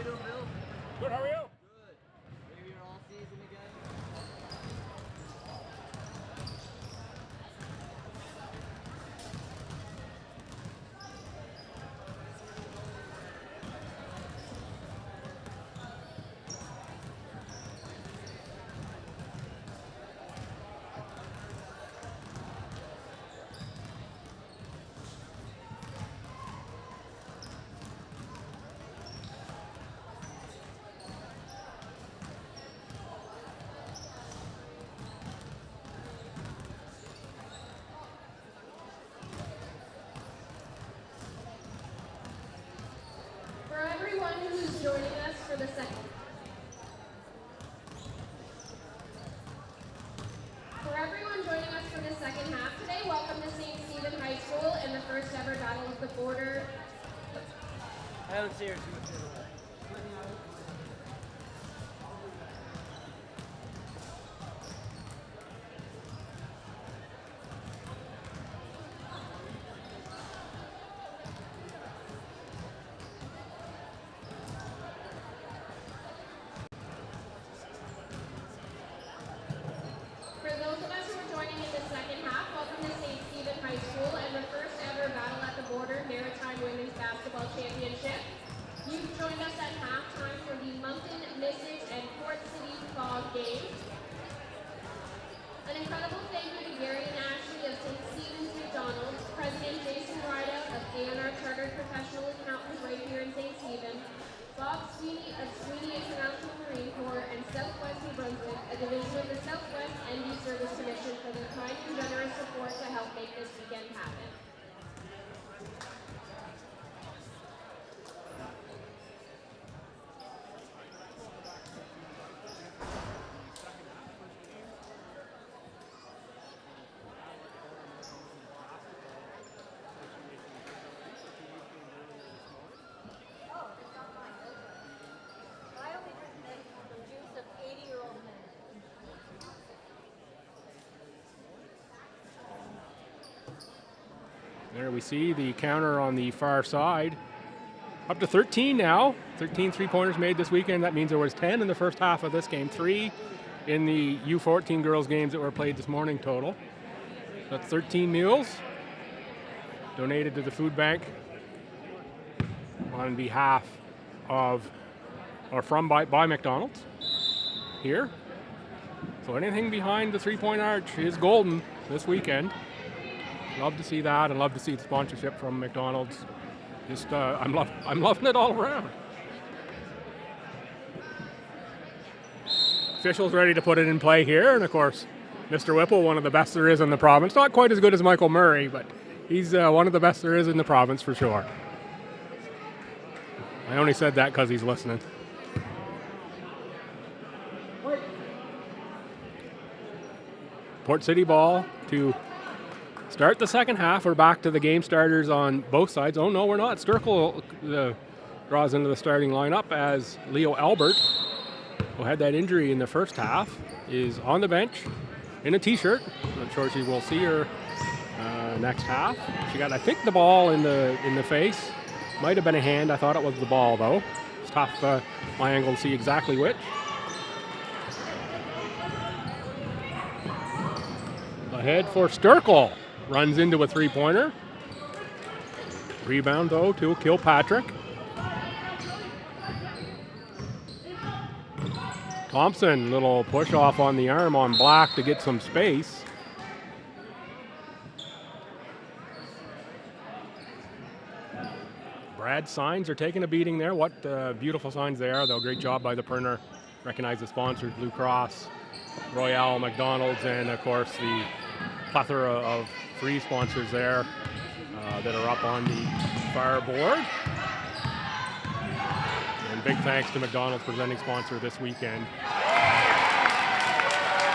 doing, Bill? Good, how are you? Good. Are you here all season again? For everyone who's joining us for the second. For everyone joining us for the second half today, welcome to St. Stephen High School and the first ever Battle of the Border. I don't see her. For those of us who are joining in the second half, welcome to St. Stephen High School and the first ever Battle at the Border Maritime Women's Basketball Championship. You've joined us at halftime for the Moncton, Mrs. and Port City Fog Games. An incredible thank you to Gary and Ashley of St. Stephen's McDonald's, President Jason Ryda of A&R Chartered Professional Accountants right here in St. Stephen, Bob Sweeney of Sweeney International Marine Corps, and Southwest New Brunswick, a division of the Southwest ND Service Commission, for their kind and generous support to help make this weekend happen. There we see the counter on the far side. Up to 13 now. 13 three-pointers made this weekend. That means there was 10 in the first half of this game. 3 in the U14 girls games that were played this morning total. That's 13 meals donated to the food bank on behalf of, or from by McDonald's here. So anything behind the three-point arch is golden this weekend. Love to see that, and love to see the sponsorship from McDonald's. Just, I'm loving it all around. Officials ready to put it in play here, and of course, Mr. Whipple, one of the best there is in the province. Not quite as good as Michael Murray, but he's one of the best there is in the province for sure. I only said that because he's listening. Port City ball to start the second half. We're back to the game starters on both sides. Oh no, we're not. Sturkle draws into the starting lineup as Leo Albert, who had that injury in the first half, is on the bench in a t-shirt. I'm sure she will see her next half. She got, I think, the ball in the face. Might have been a hand. I thought it was the ball though. It's tough my angle to see exactly which. Ahead for Sturkle. Runs into a three-pointer. Rebound, though, to Kilpatrick. Thompson, little push off on the arm on Black to get some space. Brad's signs are taking a beating there. What beautiful signs they are, though. Great job by the printer. Recognize the sponsors, Blue Cross, Royale, McDonald's, and, of course, the plethora of free sponsors there that are up on the far board. And big thanks to McDonald's presenting sponsor this weekend.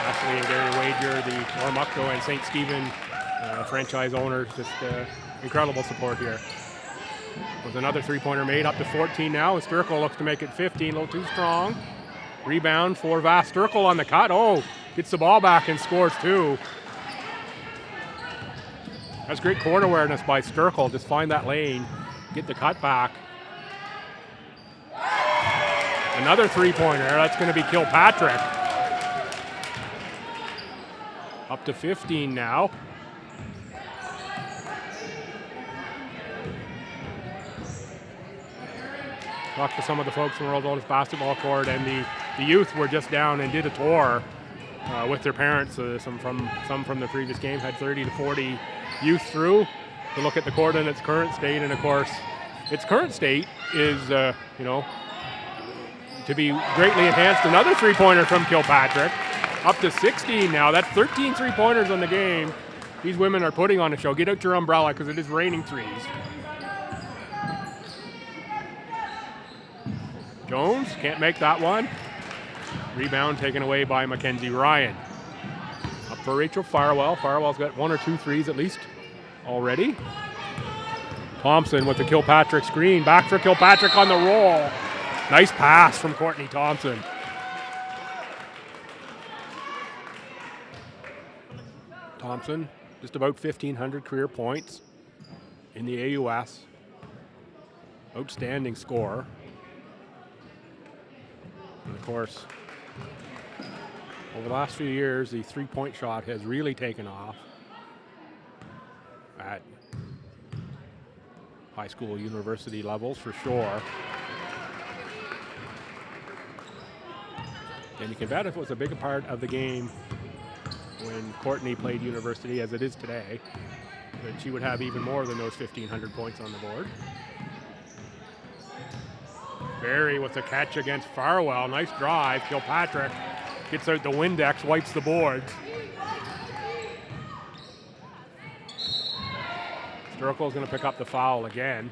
Ashley and Gary Wager, the Ormuckto and St. Stephen franchise owners, just incredible support here. With another three-pointer made, up to 14 now, and Sturkle looks to make it 15, a little too strong. Rebound for Vass Sturkle on the cut. Oh, gets the ball back and scores two. That's great court awareness by Sturkle. Just find that lane, get the cut back. Another three-pointer. That's going to be Kilpatrick. Up to 15 now. Talked to some of the folks from World Oldest Basketball Court, and the youth were just down and did a tour with their parents. Some from the previous game had 30 to 40 youth through to look at the court in its current state, and of course, its current state is to be greatly enhanced. Another three-pointer from Kilpatrick, up to 16 now. That's 13 three-pointers on the game. These women are putting on a show. Get out your umbrella because it is raining threes. Jones can't make that one. Rebound taken away by Mackenzie Ryan. Up for Rachel Farwell. Farwell's got 1 or 2 threes at least already. Thompson with the Kilpatrick screen. Back for Kilpatrick on the roll. Nice pass from Courtney Thompson. Thompson, just about 1,500 career points in the AUS. Outstanding scorer. And of course, over the last few years, the three-point shot has really taken off at high school, university levels for sure. And you can bet if it was a big part of the game when Courtney played university, as it is today, that she would have even more than those 1,500 points on the board. Barry with the catch against Farwell. Nice drive. Kilpatrick gets out the Windex, wipes the boards. Sturkle's going to pick up the foul again.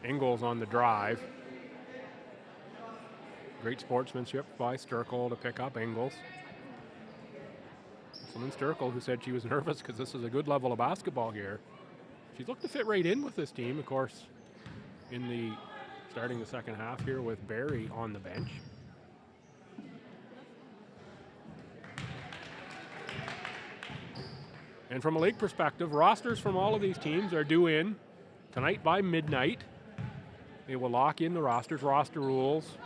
Ingles on the drive. Great sportsmanship by Sturkle to pick up Ingles. Someone Sturkle who said she was nervous because this is a good level of basketball here. She's looked to fit right in with this team, of course, starting the second half here with Barry on the bench. And from a league perspective, rosters from all of these teams are due in tonight by midnight. They will lock in the rosters, roster rules.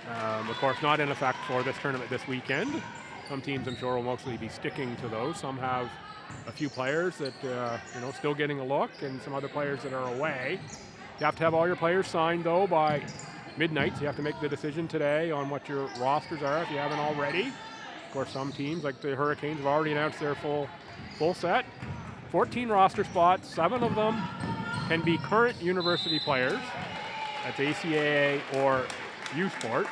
Of course, not in effect for this tournament this weekend. Some teams, I'm sure, will mostly be sticking to those. Some have a few players that, still getting a look, and some other players that are away. You have to have all your players signed, though, by midnight. So you have to make the decision today on what your rosters are if you haven't already. Of course, some teams, like the Hurricanes, have already announced their full set. 14 roster spots, 7 of them can be current university players. That's ACAA or U Sport.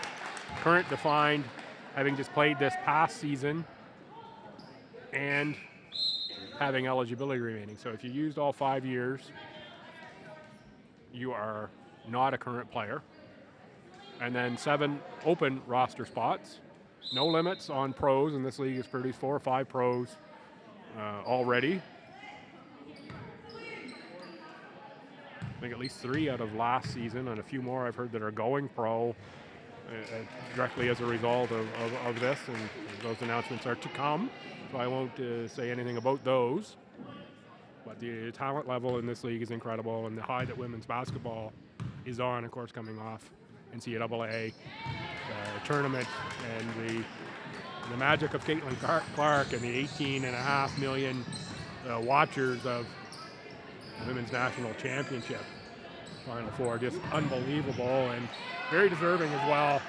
Current defined having just played this past season and having eligibility remaining. So if you used all 5 years, you are not a current player. And then 7 open roster spots. No limits on pros, and this league has produced 4 or 5 pros already. I think at least 3 out of last season, and a few more I've heard that are going pro directly as a result of this, and those announcements are to come. So I won't say anything about those. But the talent level in this league is incredible, and the high that women's basketball is on, of course, coming off NCAA tournament, and the magic of Caitlin Clark and the 18.5 million watchers of the Women's National Championship Final Four. Just unbelievable and very deserving as well.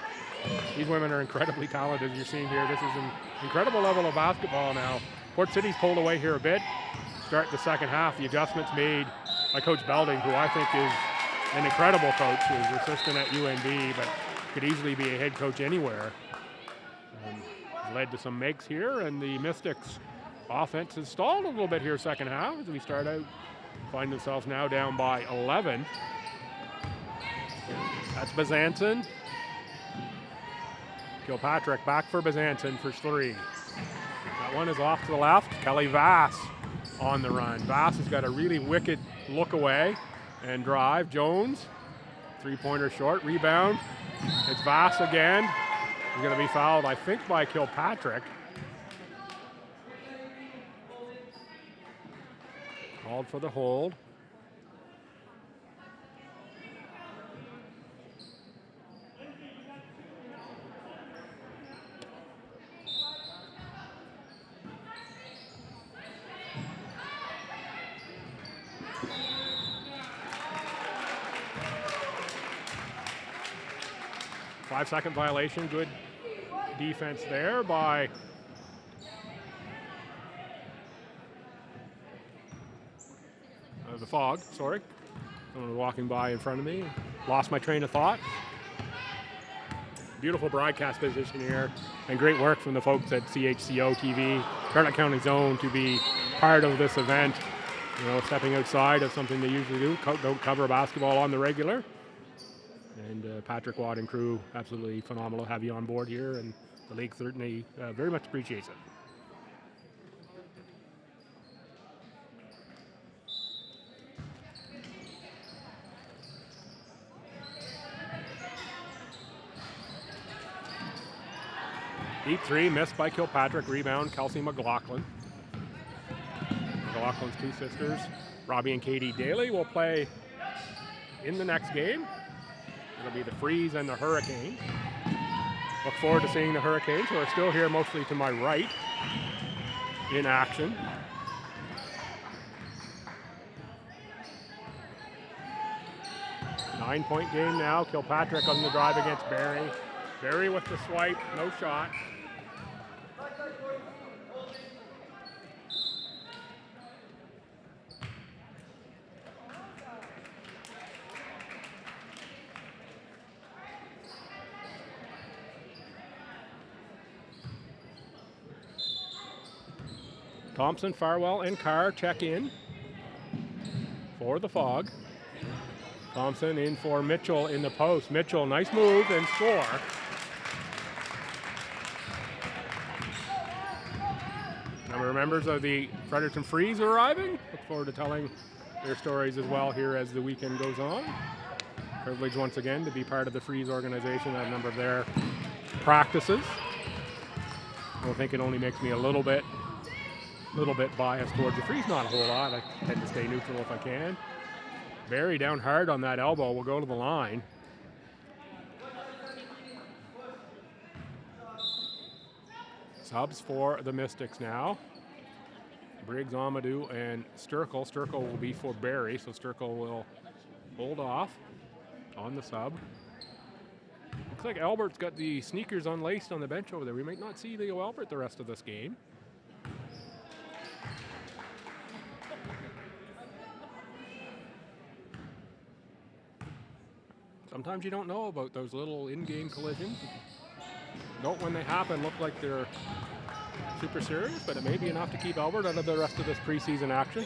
These women are incredibly talented, as you're seeing here. This is an incredible level of basketball now. Port City's pulled away here a bit. Start the second half. The adjustments made by Coach Belding, who I think is an incredible coach. He was assistant at UNB, but could easily be a head coach anywhere. Led to some makes here, and the Mystics offense has stalled a little bit here second half as we start out, find themselves now down by 11. That's Bezanson. Kilpatrick back for Bezanson for 3. That one is off to the left. Kelly Vass on the run. Vass has got a really wicked look away and drive. Jones, 3-pointer short, rebound. It's Vass again. He's going to be fouled, I think, by Kilpatrick. Called for the hold. Five-second violation. Good defense there by the Fog, sorry. Someone walking by in front of me. Lost my train of thought. Beautiful broadcast position here, and great work from the folks at CHCO-TV, Charlotte County's own, to be part of this event. You know, stepping outside of something they usually do, don't cover basketball on the regular. And Patrick Watt and crew, absolutely phenomenal to have you on board here, and the league certainly very much appreciates it. Deep three missed by Kilpatrick. Rebound, Kelsey McLaughlin. McLaughlin's two sisters, Robbie and Katie Daly, will play in the next game. It'll be the Freeze and the Hurricanes. Look forward to seeing the Hurricanes, who are still here mostly to my right in action. Nine-point game now. Kilpatrick on the drive against Barry. Barry with the swipe, no shot. Thompson, Farwell, and Carr check in for the Fog. Thompson in for Mitchell in the post. Mitchell, nice move and score. Number of members of the Fredericton Freeze arriving. Look forward to telling their stories as well here as the weekend goes on. Privileged once again to be part of the Freeze organization at a number of their practices. I think it only makes me a little bit biased towards the Freeze, not a whole lot. I tend to stay neutral if I can. Barry down hard on that elbow, will go to the line. Subs for the Mystics now. Briggs, Amadou, and Sturkle. Sturkle will be for Barry, so Sturkle will hold off on the sub. Looks like Albert's got the sneakers unlaced on the bench over there. We might not see Leo Albert the rest of this game. Sometimes you don't know about those little in-game collisions. Don't, when they happen, look like they're super serious, but it may be enough to keep Albert out of the rest of this preseason action.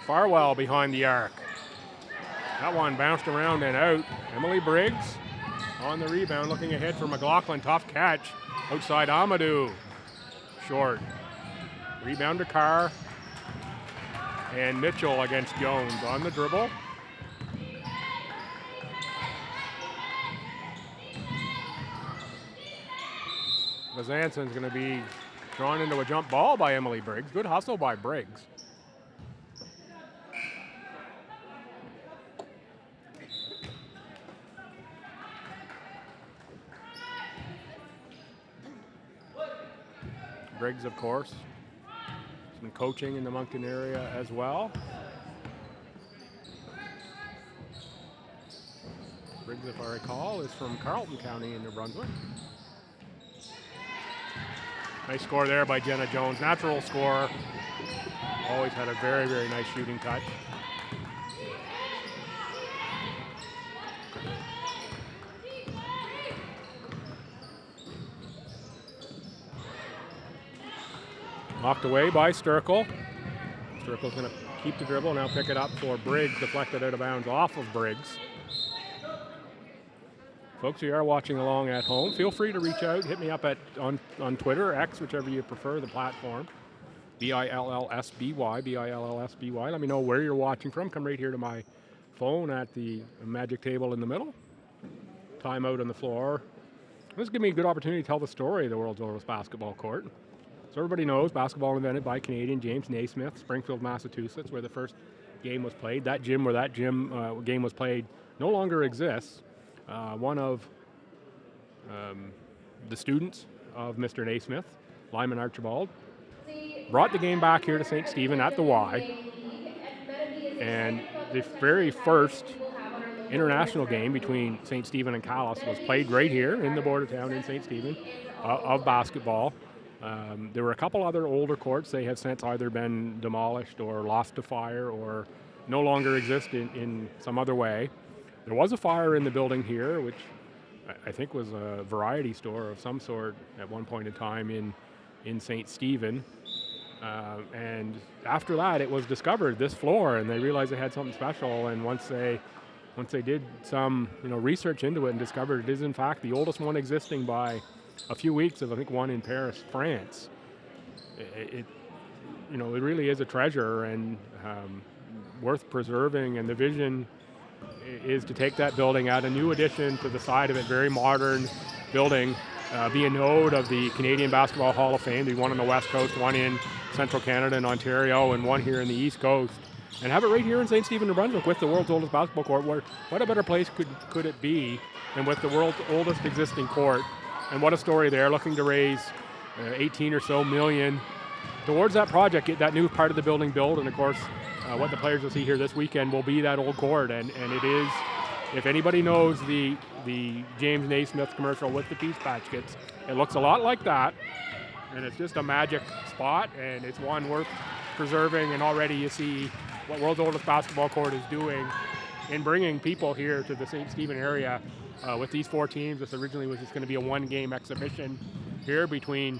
Farwell behind the arc. That one bounced around and out. Emily Briggs on the rebound, looking ahead for McLaughlin. Tough catch outside Amadou. Short. Rebound to Carr. And Mitchell against Jones on the dribble. Vazansen's going to be drawn into a jump ball by Emily Briggs. Good hustle by Briggs. Briggs, of course, some coaching in the Moncton area as well. Briggs, if I recall, is from Carleton County in New Brunswick. Nice score there by Jenna Jones. Natural scorer. Always had a very, very nice shooting touch. Knocked away by Sturkle. Sturkle's going to keep the dribble, now pick it up for Briggs, deflected out of bounds off of Briggs. Folks who are watching along at home, feel free to reach out. Hit me up on Twitter, X, whichever you prefer, the platform. BILLSBY, BILLSBY. Let me know where you're watching from. Come right here to my phone at the magic table in the middle. Timeout on the floor. This gives me a good opportunity to tell the story of the world's oldest basketball court. So everybody knows basketball invented by Canadian James Naismith, Springfield, Massachusetts, where the first game was played. That gym where that game was played no longer exists. One of the students of Mr. Naismith, Lyman Archibald, brought the game back here to St. Stephen at the Y, and the very first international game between St. Stephen and Calais was played right here in the border town in St. Stephen of basketball. There were a couple other older courts. They have since either been demolished or lost to fire or no longer exist in some other way. There was a fire in the building here, which I think was a variety store of some sort at one point in time in St. Stephen. And after that, it was discovered, this floor, and they realized they had something special. And once they did some research into it and discovered it is in fact the oldest one existing by a few weeks of, I think, one in Paris, France. It really is a treasure and worth preserving. And the vision is to take that building, add a new addition to the side of it, very modern building, be a node of the Canadian Basketball Hall of Fame, the one on the West Coast, one in Central Canada and Ontario, and one here in the East Coast, and have it right here in St. Stephen, New Brunswick, with the world's oldest basketball court. What a better place could it be than with the world's oldest existing court? And what a story there, looking to raise 18 or so million towards that project, get that new part of the building built, and of course, what the players will see here this weekend will be that old court, and it is, if anybody knows the James Naismith commercial with the Peach Patch Kids, it looks a lot like that, and it's just a magic spot, and it's one worth preserving. And already you see what world's oldest basketball court is doing in bringing people here to the St. Stephen area with these four teams. This originally was just going to be a one-game exhibition here between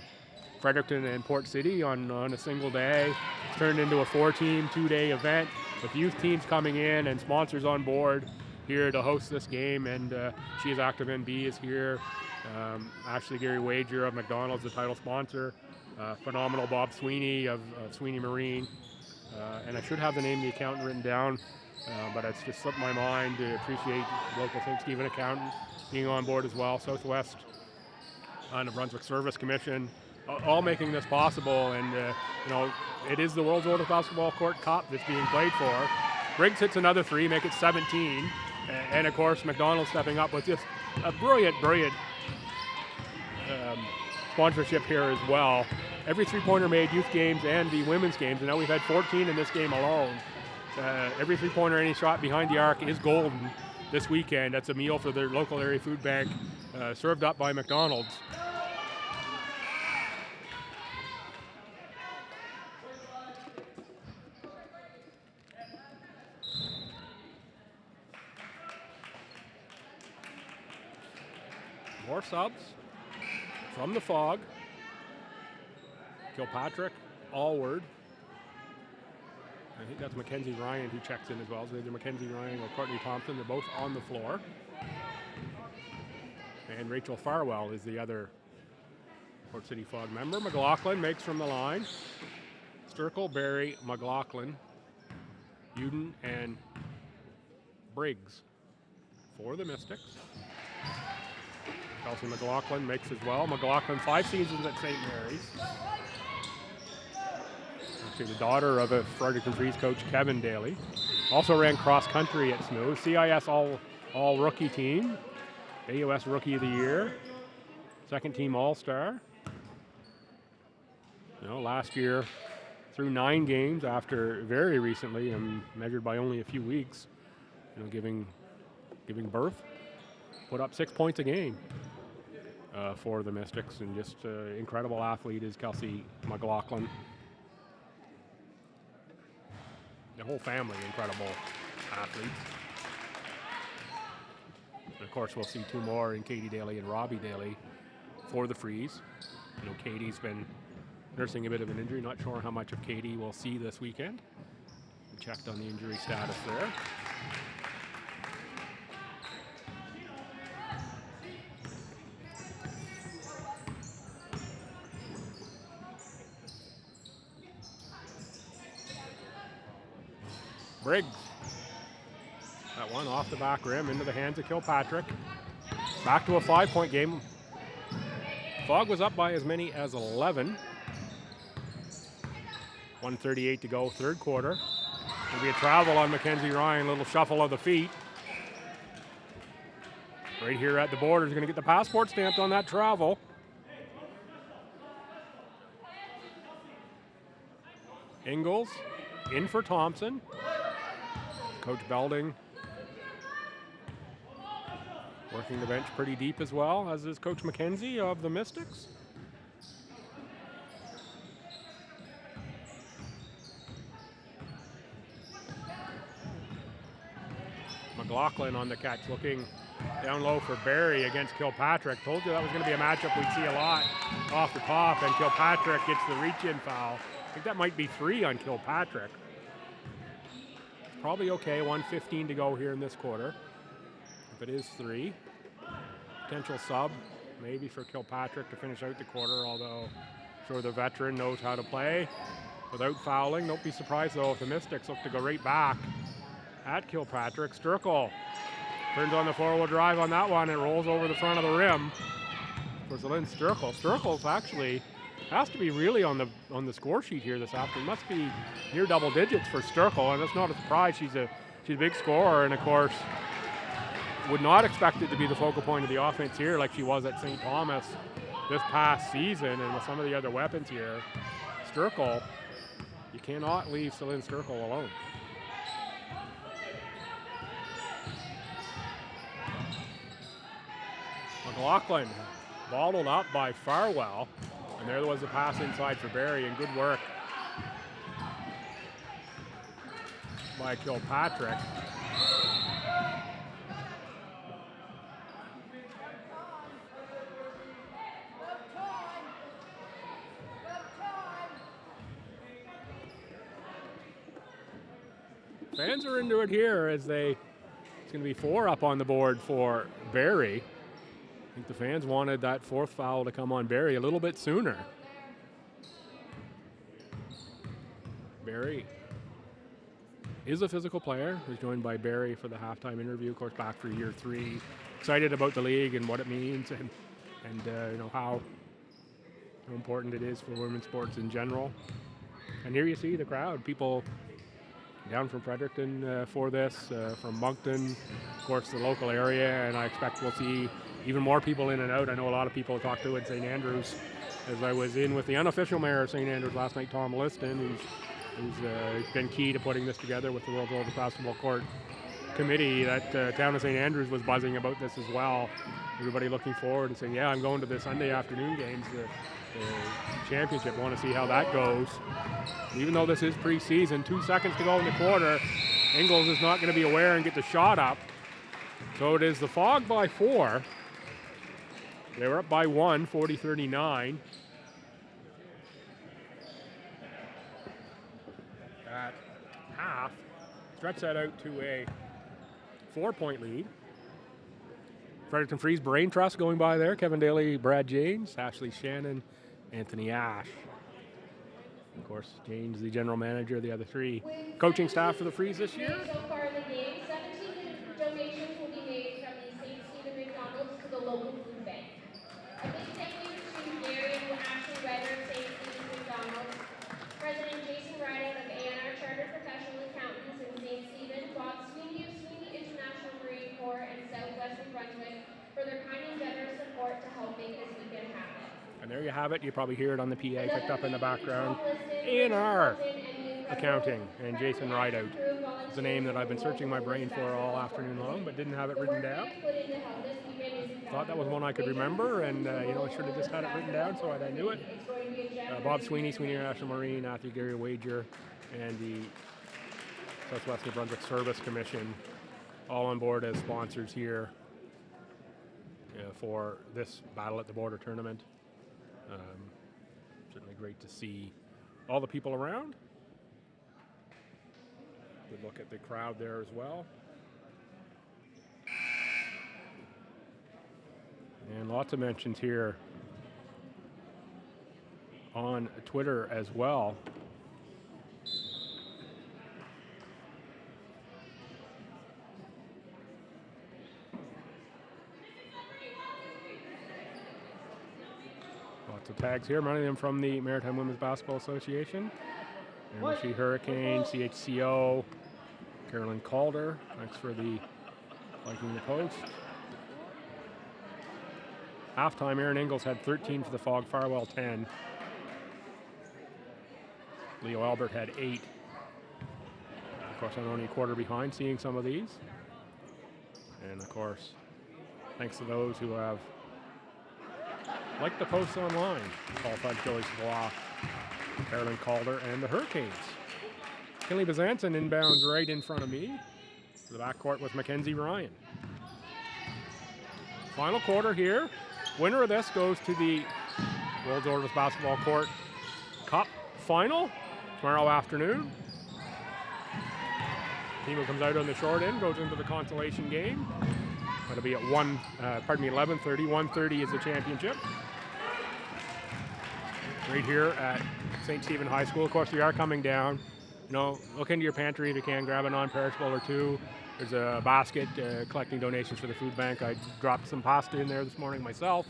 Fredericton and Port City on a single day. It's turned into a four-team, two-day event with youth teams coming in and sponsors on board here to host this game. And She Is Active NB is here. Ashley Gary Wager of McDonald's, the title sponsor. Phenomenal Bob Sweeney of Sweeney Marine. And I should have the name of the accountant written down, but it's just slipped my mind to appreciate local St. Stephen accountant being on board as well. Southwest New Brunswick Service Commission, all making this possible. And it is the world's oldest basketball court cup that's being played for. Briggs hits another three, make it 17. And of course, McDonald's stepping up with just a brilliant sponsorship here as well. Every three-pointer made, youth games and the women's games, and now we've had 14 in this game alone. Every three-pointer, any shot behind the arc is golden this weekend. That's a meal for their local area food bank, served up by McDonald's. More subs from the Fog. Kilpatrick, Allward. I think that's Mackenzie Ryan who checks in as well. So either Mackenzie Ryan or Courtney Thompson. They're both on the floor. And Rachel Farwell is the other Port City Fog member. McLaughlin makes from the line. Sturkle, Barry, McLaughlin, Uden, and Briggs for the Mystics. Kelsey McLaughlin makes as well. McLaughlin, 5 seasons at St. Mary's. Actually, the daughter of a Fredericton Freeze coach, Kevin Daly. Also ran cross country at Smooth. CIS all rookie team. AUS Rookie of the Year. Second team All-Star. Last year through 9 games after very recently, measured by only a few weeks, giving birth. Put up 6 points a game for the Mystics, and just incredible athlete is Kelsey McLaughlin. The whole family, incredible athletes. And of course, we'll see 2 more in Katie Daly and Robbie Daly for the Freeze. Katie's been nursing a bit of an injury. Not sure how much of Katie we'll see this weekend. We checked on the injury status there. Briggs. That one off the back rim into the hands of Kilpatrick. Back to a 5-point game. Fog was up by as many as 11 1:38 to go, third quarter. There'll be a travel on Mackenzie Ryan, a little shuffle of the feet. Right here at the border is going to get the passport stamped on that travel. Ingalls in for Thompson. Coach Belding working the bench pretty deep as well, as is Coach McKenzie of the Mystics. McLaughlin on the catch, looking down low for Barry against Kilpatrick. Told you that was going to be a matchup we'd see a lot off the top, and Kilpatrick gets the reach-in foul. I think that might be 3 on Kilpatrick. Probably okay, 1:15 to go here in this quarter. If it is 3, potential sub maybe for Kilpatrick to finish out the quarter, although I'm sure the veteran knows how to play without fouling. Don't be surprised though if the Mystics look to go right back at Kilpatrick. Sturkle turns on the forward drive on that one and rolls over the front of the rim for Lynn Sturkle. Sturkle's actually has to be really on the score sheet here this afternoon. Must be near double digits for Sturkle, and that's not a surprise. She's a big scorer, and of course would not expect it to be the focal point of the offense here like she was at St. Thomas this past season, and with some of the other weapons here. Sturkle, you cannot leave Celine Sturkle alone. McLaughlin bottled up by Farwell, and there was a pass inside for Barry, and good work by Kilpatrick. Fans are into it here as it's going to be 4 up on the board for Barry. I think the fans wanted that 4th foul to come on Barry a little bit sooner. Barry is a physical player. He's joined by Barry for the halftime interview, of course, back for year 3. Excited about the league and what it means, and you know how important it is for women's sports in general. And here you see the crowd, people down from Fredericton for this, from Moncton, of course, the local area, and I expect we'll see even more people in and out. I know a lot of people talked to at St. Andrews, as I was in with the unofficial mayor of St. Andrews last night, Tom Liston, who's been key to putting this together with the World Oldest Basketball Court Committee. That town of St. Andrews was buzzing about this as well. Everybody looking forward and saying, yeah, I'm going to the Sunday afternoon games, the championship. Want to see how that goes. Even though this is preseason, 2 seconds to go in the quarter, Ingalls is not going to be aware and get the shot up. So it is the Fog by 4. They were up by 1, 40-39. At half, stretch that out to a 4-point lead. Fredericton Freeze Brain Trust going by there. Kevin Daly, Brad James, Ashley Shannon, Anthony Ash. Of course, James, the general manager of the other 3 coaching staff for the Freeze this year. So far in the game, 17 donations will be made from the St. Stephen McDonald's to the local food bank. A big thank you to Mary and Ashley Ryder of St. Stephen McDonald's, President Jason Rideout of A&R Chartered Professional Accountants in St. Stephen, Bob Sweeney of Sweeney International Marine Corps and Southwest New Brunswick for their kind and generous support to help make this weekend happen. And there you have it. You probably hear it on the PA picked up in the background. A&R Accounting and Jason Rideout. It's a name that I've been searching my brain for all afternoon long, but didn't have it written down. Thought that was one I could remember, and I should have just had it written down so I knew it. Bob Sweeney, Sweeney International Marine, Matthew Gary Wager, and the Southwest New Brunswick Service Commission, all on board as sponsors here for this Battle at the Border tournament. Certainly great to see all the people around. Good look at the crowd there as well. And lots of mentions here on Twitter as well. Lots of tags here, many of them from the Maritime Women's Basketball Association. MWBA Hurricane, CHCO, Carolyn Calder. Thanks for the liking the post. Halftime, Aaron Ingalls had 13 for the Fog, Farwell 10. Leo Albert had 8. Of course, I'm only a quarter behind seeing some of these. And of course, thanks to those who have liked the posts online. Qualified Joey Savoie, Carolyn Calder, and the Hurricanes. Kinley Bezanson inbounds right in front of me. The backcourt with Mackenzie Ryan. Final quarter here. Winner of this goes to the World Orvis Basketball Court Cup Final tomorrow afternoon. Team who comes out on the short end goes into the consolation game. It'll be at 11:30. 1:30 is the championship. Right here at St. Stephen High School. Of course, we are coming down. You know, look into your pantry if you can, grab a non-perishable or two. There's a basket collecting donations for the food bank. I dropped some pasta in there this morning myself.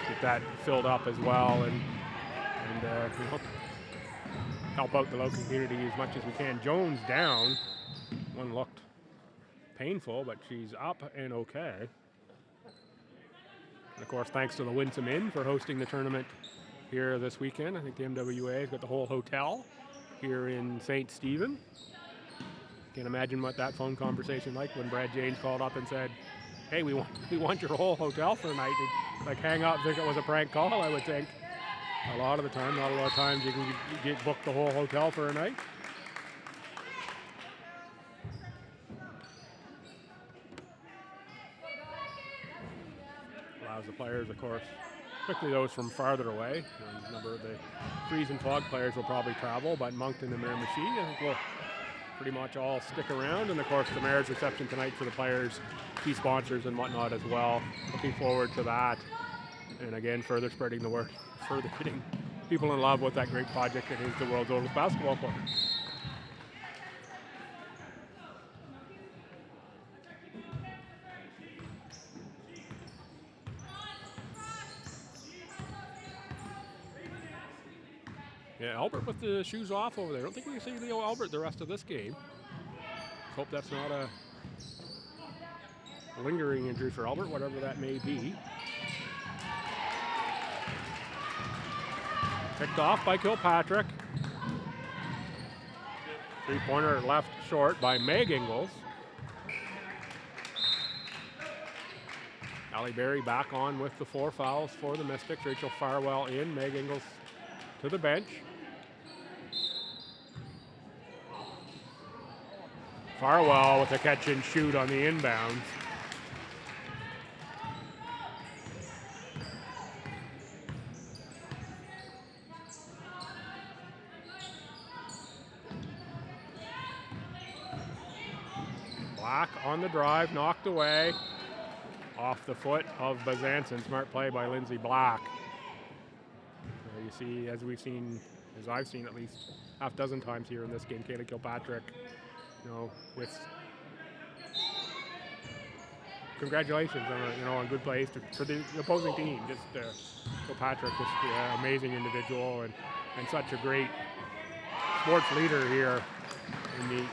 Get that filled up as well, and you know, help out the local community as much as we can. Jones down. One looked painful, but she's up and okay. And of course, thanks to the Winsome Inn for hosting the tournament here this weekend. I think the MWBA has got the whole hotel here in St. Stephen. Can't imagine what that phone conversation like when Brad James called up and said, "Hey, we want your whole hotel for a night." They'd, like, hang up, think it was a prank call. I would think a lot of the time, not a lot of times, you can get booked the whole hotel for a night. Allows the players, of course, particularly those from farther away. A number of the Freeze and Fog players will probably travel, but Moncton and Miramichi, I think, will pretty much all stick around. And of course, the mayor's reception tonight for the players, key sponsors and whatnot as well. Looking forward to that. And again, further spreading the word, further getting people in love with that great project that is the World Orvis Basketball Court. Yeah, Albert with the shoes off over there. I don't think we can see Leo Albert the rest of this game. Hope that's not a lingering injury for Albert, whatever that may be. Picked off by Kilpatrick. Three-pointer left short by Meg Ingalls. Allie Berry back on with the 4 fouls for the Mystics. Rachel Farwell in, Meg Ingalls to the bench. Farwell with a catch and shoot on the inbounds. Black on the drive, knocked away off the foot of Bezanson. Smart play by Lindsay Black. You see, as I've seen at least half a dozen times here in this game, Kayla Kilpatrick, you know, with congratulations on good plays for the opposing team. Just Kilpatrick, just an amazing individual and such a great sports leader here in the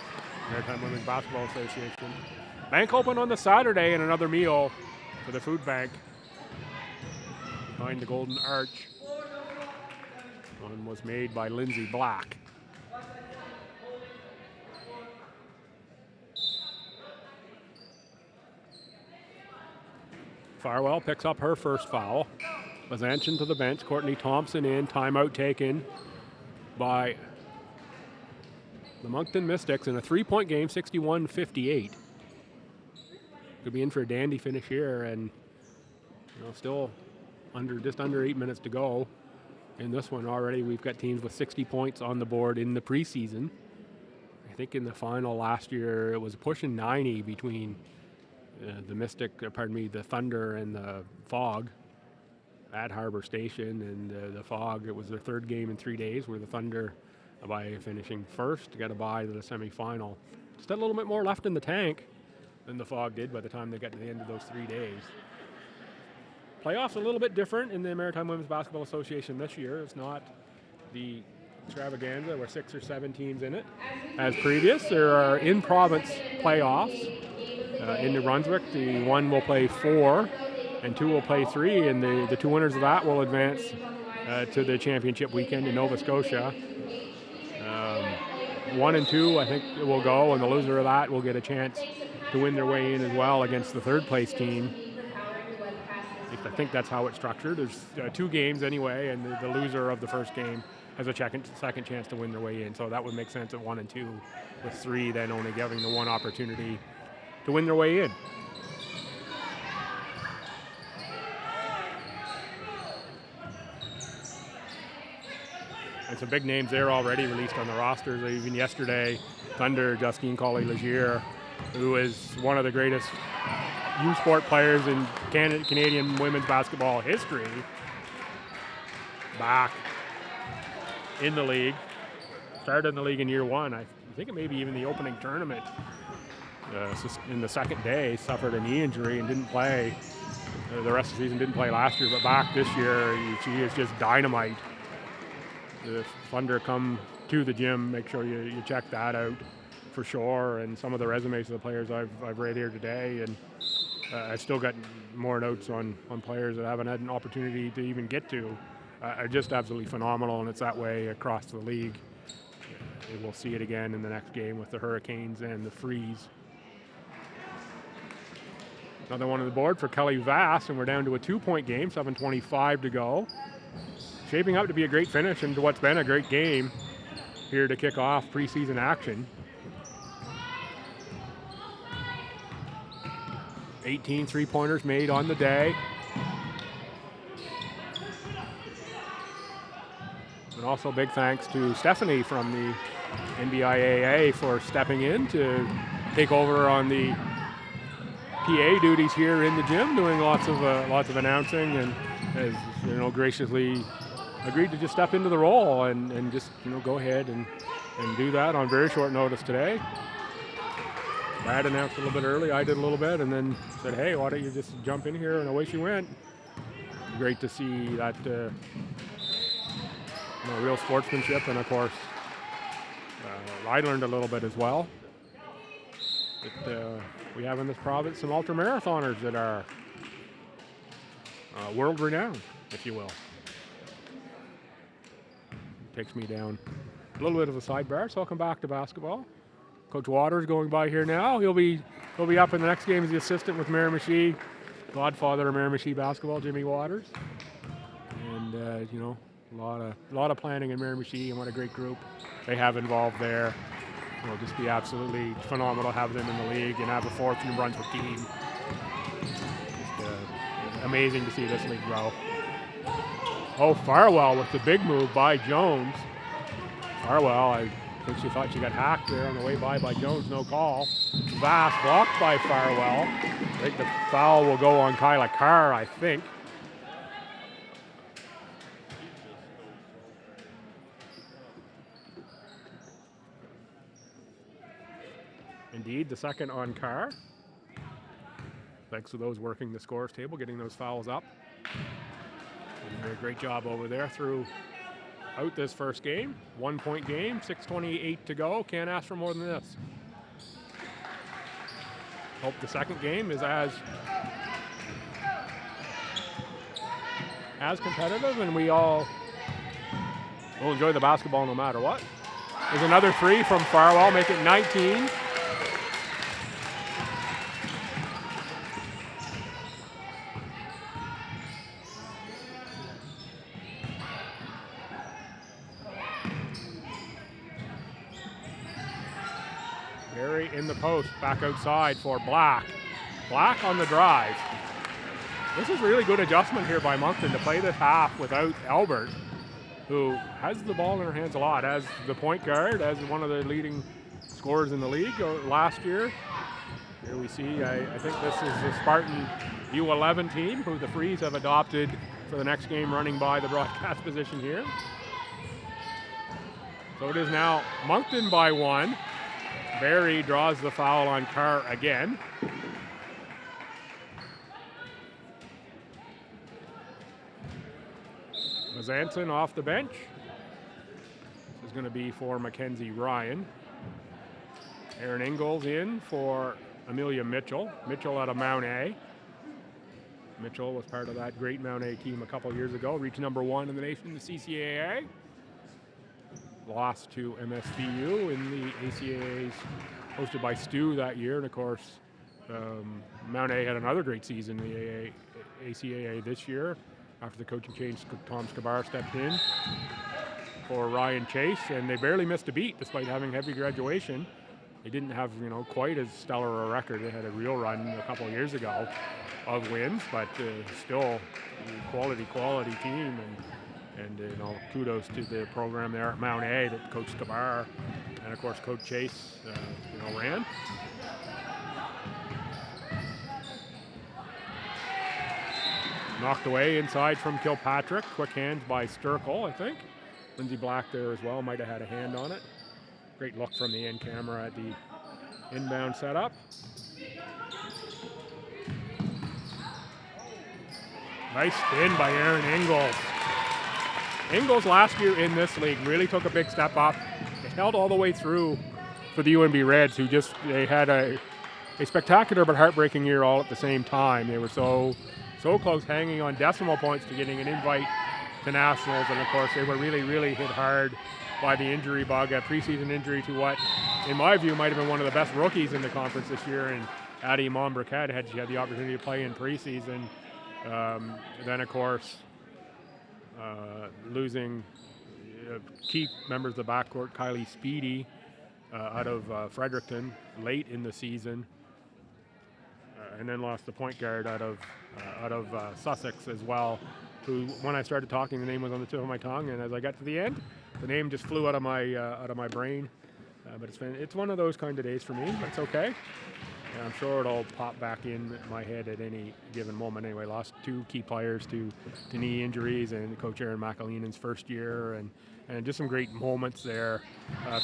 Maritime Women's Basketball Association. Bank open on the Saturday and another meal for the food bank behind the Golden Arch. One was made by Lindsay Black. Farwell picks up her first foul. Bezanson to the bench. Courtney Thompson in. Timeout taken by the Moncton Mystics in a 3-point game, 61-58. Could be in for a dandy finish here, and still just under 8 minutes to go. In this one already, we've got teams with 60 points on the board in the preseason. I think in the final last year, it was pushing 90 between the Thunder and the Fog at Harbor Station. And the Fog, it was their third game in 3 days, where the Thunder, by finishing first, got a bye to the semifinal. Just had a little bit more left in the tank than the Fog did by the time they got to the end of those 3 days. Playoffs a little bit different in the Maritime Women's Basketball Association this year. It's not the extravaganza where 6 or 7 teams in it as previous. There are in-province playoffs in New Brunswick. The 1 will play 4 and 2 will play 3, and the 2 winners of that will advance to the championship weekend in Nova Scotia. 1 and 2 I think will go, and the loser of that will get a chance to win their way in as well against the 3rd place team. I think that's how it's structured. There's 2 games anyway, and the loser of the first game has a second chance to win their way in. So that would make sense at 1 and 2, with 3 then only giving the 1 opportunity to win their way in. And some big names there already released on the rosters. Even yesterday, Thunder, Justine Collie-Legier, who is one of the greatest U Sport players in Canadian women's basketball history, back in the league. Started in the league in year 1. I think it may be even the opening tournament. In the second day, suffered a knee injury and didn't play the rest of the season. Didn't play last year, but back this year, she is just dynamite. The Thunder come to the gym, make sure you check that out for sure. And some of the resumes of the players I've read here today, and I still got more notes on players that haven't had an opportunity to even get to, are just absolutely phenomenal, and it's that way across the league. We'll see it again in the next game with the Hurricanes and the Freeze. Another one on the board for Kelly Vass, and we're down to a 2-point game, 7:25 to go. Shaping up to be a great finish into what's been a great game here to kick off preseason action. 18 3-pointers made on the day. And also big thanks to Stephanie from the MWBA for stepping in to take over on the PA duties here in the gym, doing lots of announcing, and has graciously agreed to just step into the role and just go ahead and do that on very short notice today. Brad announced a little bit early, I did a little bit, and then said, hey, why don't you just jump in here, and away she went. Great to see that real sportsmanship, and of course I learned a little bit as well. We have in this province some ultramarathoners that are world renowned, if you will. Takes me down a little bit of a sidebar, so I'll come back to basketball. Coach Waters going by here now. He'll be up in the next game as the assistant with Miramichi, godfather of Miramichi basketball, Jimmy Waters. And a lot of planning in Miramichi, and what a great group they have involved there. It'll just be absolutely phenomenal to have them in the league and have a 4th New Brunswick team. Just amazing to see this league grow. Oh, Farwell with the big move by Jones. Farwell, I think she thought she got hacked there on the way by Jones, no call. Vass blocked by Farwell. I think the foul will go on Kyla Carr, I think. Indeed, the second on Carr. Thanks to those working the scores table, getting those fouls up. Doing a great job over there throughout this first game. 1-point game, 6:28 to go. Can't ask for more than this. Hope the second game is as competitive, and we all will enjoy the basketball no matter what. There's another 3 from Farwell, make it 19. In the post, back outside for Black. Black on the drive. This is really good adjustment here by Moncton to play this half without Albert, who has the ball in her hands a lot as the point guard, as one of the leading scorers in the league last year. Here we see, I think this is the Spartan U11 team, who the Freeze have adopted for the next game, running by the broadcast position here. So it is now Moncton by 1. Barry draws the foul on Carr again. Mazanson off the bench. This is going to be for Mackenzie Ryan. Erin Ingalls in for Amelia Mitchell. Mitchell out of Mount A. Mitchell was part of that great Mount A team a couple years ago, reached #1 in the nation in the CCAA. Lost to MSVU in the ACAAs hosted by Stu that year. And of course, Mount A had another great season in the ACAA this year. After the coaching change, Tom Scabar stepped in for Ryan Chase, and they barely missed a beat despite having heavy graduation. They didn't have, quite as stellar a record. They had a real run a couple of years ago of wins, but still quality team, and kudos to the program there at Mount A that Coach Scabar and of course Coach Chase ran. Knocked away inside from Kilpatrick. Quick hands by Sturkle, I think. Lindsay Black there as well, might have had a hand on it. Great look from the end camera at the inbound setup. Nice spin by Erin Ingalls. Ingalls last year in this league really took a big step up. They held all the way through for the UNB Reds, who they had a spectacular but heartbreaking year all at the same time. They were so close, hanging on decimal points to getting an invite to nationals, and of course they were really hit hard by the injury bug, a preseason injury to what, in my view, might have been one of the best rookies in the conference this year, and Addie Monbriquet had the opportunity to play in preseason. Then of course losing key members of the backcourt, Kylie Speedy out of Fredericton late in the season, and then lost the point guard out of Sussex as well, who, when I started talking, the name was on the tip of my tongue, and as I got to the end, the name just flew out of my brain. But it's one of those kind of days for me. But it's okay. And I'm sure it'll pop back in my head at any given moment. Anyway, lost 2 key players to knee injuries, and Coach Aaron McAleenan's first year, and just some great moments there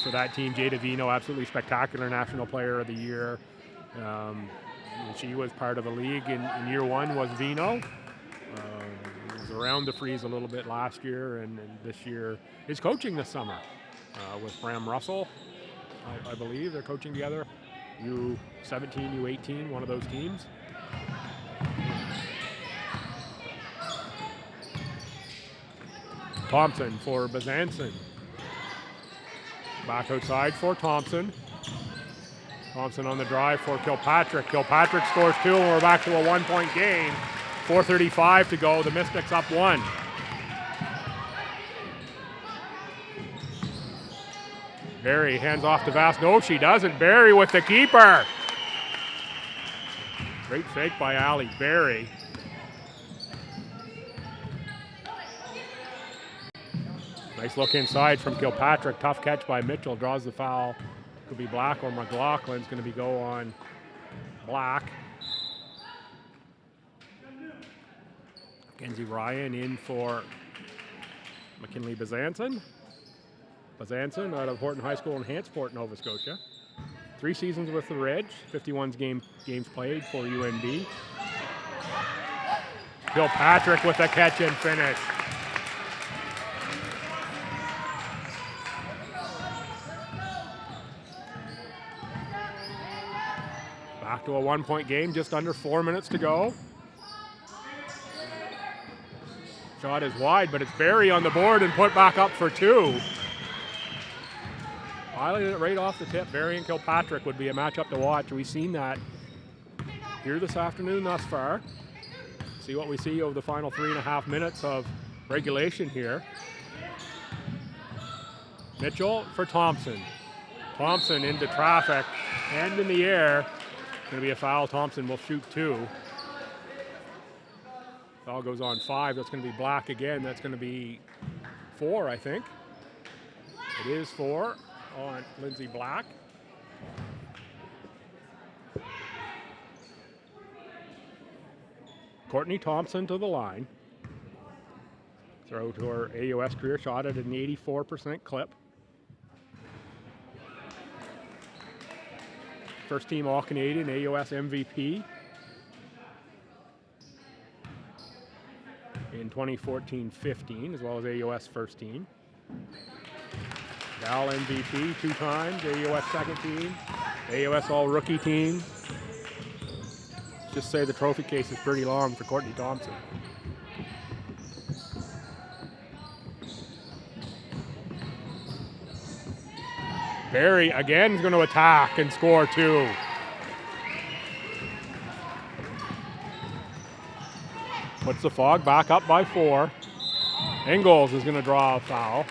for that team. Jada Vino, absolutely spectacular National Player of the Year. She was part of the league in year 1, was Vino. Was around the freeze a little bit last year, and this year is coaching this summer with Bram Russell. I believe they're coaching together. U17, U18, one of those teams. Thompson for Bazanson. Back outside for Thompson. Thompson on the drive for Kilpatrick. Kilpatrick scores 2, and we're back to a 1-point game. 4:35 to go. The Mystics up 1. Barry hands off to Vass. No, she doesn't. Barry with the keeper. Great fake by Allie Barry. Nice look inside from Kilpatrick. Tough catch by Mitchell. Draws the foul. Could be Black or McLaughlin's going to go on Black. Mackenzie Ryan in for McKinley Bazanson. Bazanson out of Horton High School in Hantsport, Nova Scotia. 3 seasons with the Reds, 51 games played for UNB. Kilpatrick with a catch and finish. Back to a 1-point game, just under 4 minutes to go. Shot is wide, but it's Barry on the board and put back up for 2. Highlighted it right off the tip. Barry and Kilpatrick would be a matchup to watch. We've seen that here this afternoon thus far. See what we see over the final 3.5 minutes of regulation here. Mitchell for Thompson. Thompson into traffic, hand in the air. Going to be a foul. Thompson will shoot 2. Foul goes on 5. That's going to be Black again. That's going to be 4, I think. It is 4 on Lindsay Black. Courtney Thompson to the line. Throw to her AUS career, shot at an 84% clip. First team All-Canadian, AUS MVP. in 2014-15, as well as AUS first team. Val MVP 2 times, AUS second team, AUS all-rookie team. Just say the trophy case is pretty long for Courtney Thompson. Barry again is going to attack and score 2. Puts the Fog back up by 4. Ingalls is going to draw a foul.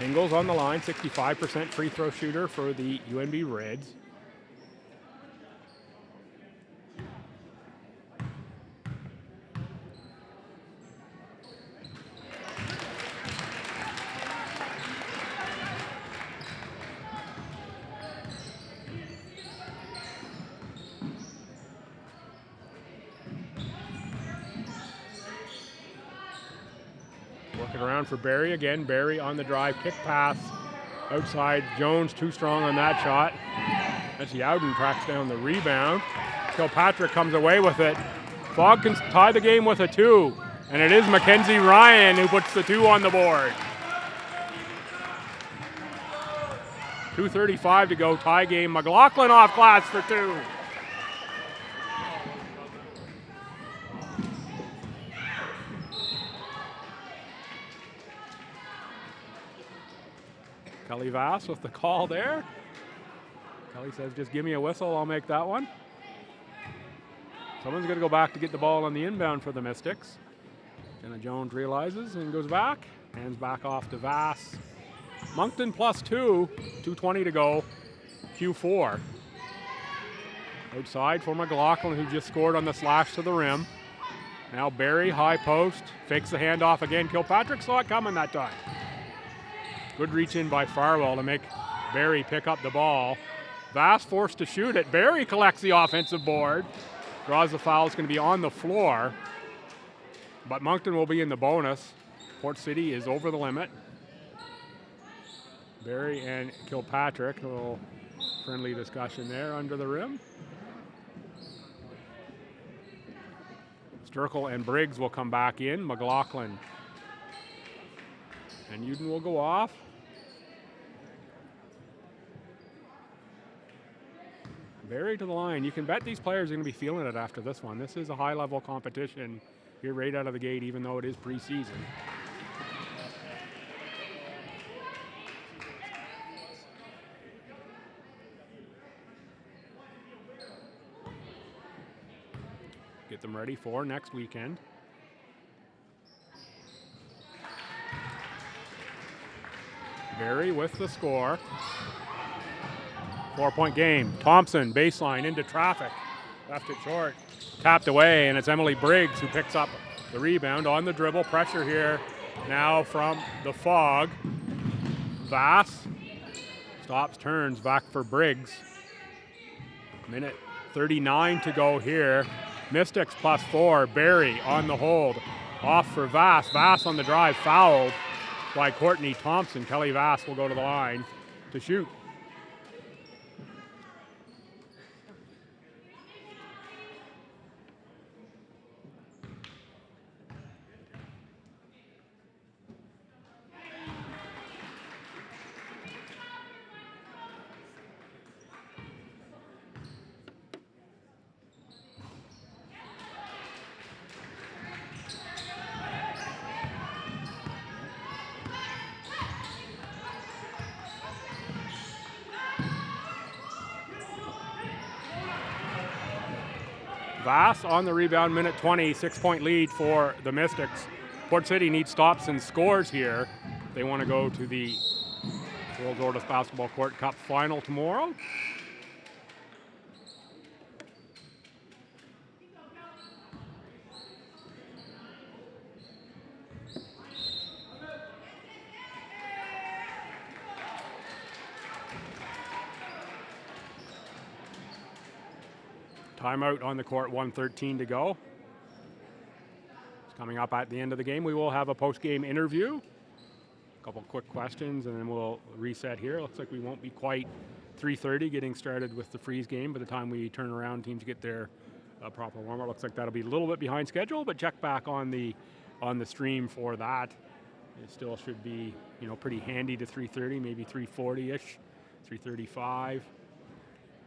Ingalls on the line, 65% free throw shooter for the UNB Reds. Working around for Barry again. Barry on the drive, kick pass outside. Jones too strong on that shot. As Yowden tracks down the rebound. Kilpatrick comes away with it. Fog can tie the game with a 2. And it is Mackenzie Ryan who puts the 2 on the board. 2:35 to go, tie game. McLaughlin off glass for 2. Kelly Vass with the call there. Kelly says, just give me a whistle, I'll make that one. Someone's going to go back to get the ball on the inbound for the Mystics. Jenna Jones realizes and goes back. Hands back off to Vass. Moncton plus 2, 2:20 to go, Q4. Outside for McLaughlin, who just scored on the slash to the rim. Now Barry, high post, fakes the handoff again. Kilpatrick saw it coming that time. Good reach in by Farwell to make Barry pick up the ball. Vass forced to shoot it. Barry collects the offensive board. Draws the foul. It's going to be on the floor. But Moncton will be in the bonus. Port City is over the limit. Barry and Kilpatrick, a little friendly discussion there under the rim. Sturkle and Briggs will come back in. McLaughlin and Uden will go off. Barry to the line. You can bet these players are going to be feeling it after this one. This is a high-level competition here right out of the gate, even though it is preseason. Get them ready for next weekend. Barry with the score. 4-point game. Thompson, baseline, into traffic. Left it short. Tapped away, and it's Emily Briggs who picks up the rebound on the dribble. Pressure here now from the Fog. Vass stops, turns, back for Briggs. Minute 39 to go here. Mystics plus 4. Barry on the hold. Off for Vass. Vass on the drive, fouled by Courtney Thompson. Kelly Vass will go to the line to shoot. Vass on the rebound, minute 20, 6-point lead for the Mystics. Port City needs stops and scores here. They want to go to the World Orders Basketball Court Cup final tomorrow. Timeout on the court, 1:13 to go. It's coming up at the end of the game. We will have a post-game interview. A couple quick questions, and then we'll reset here. Looks like we won't be quite 3:30 getting started with the freeze game. By the time we turn around, teams get their proper warm-up. Looks like that'll be a little bit behind schedule, but check back on the stream for that. It still should be, pretty handy to 3:30, maybe 3:40-ish, 3:35.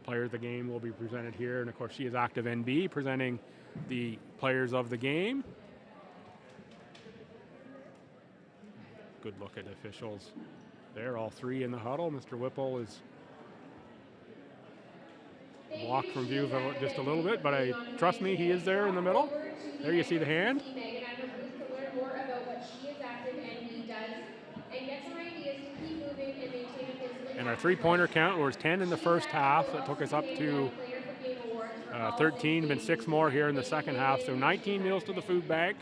Player of the game will be presented here, and of course she is Active NB presenting the players of the game. Good look at officials there, all three in the huddle. Mr. Whipple is blocked from view just a little bit, but trust me, he is there in the middle. There you see the hand. And our three-pointer count was 10 in the first half. That took us up to 13, been 6 more here in the second half. So 19 meals to the food bank.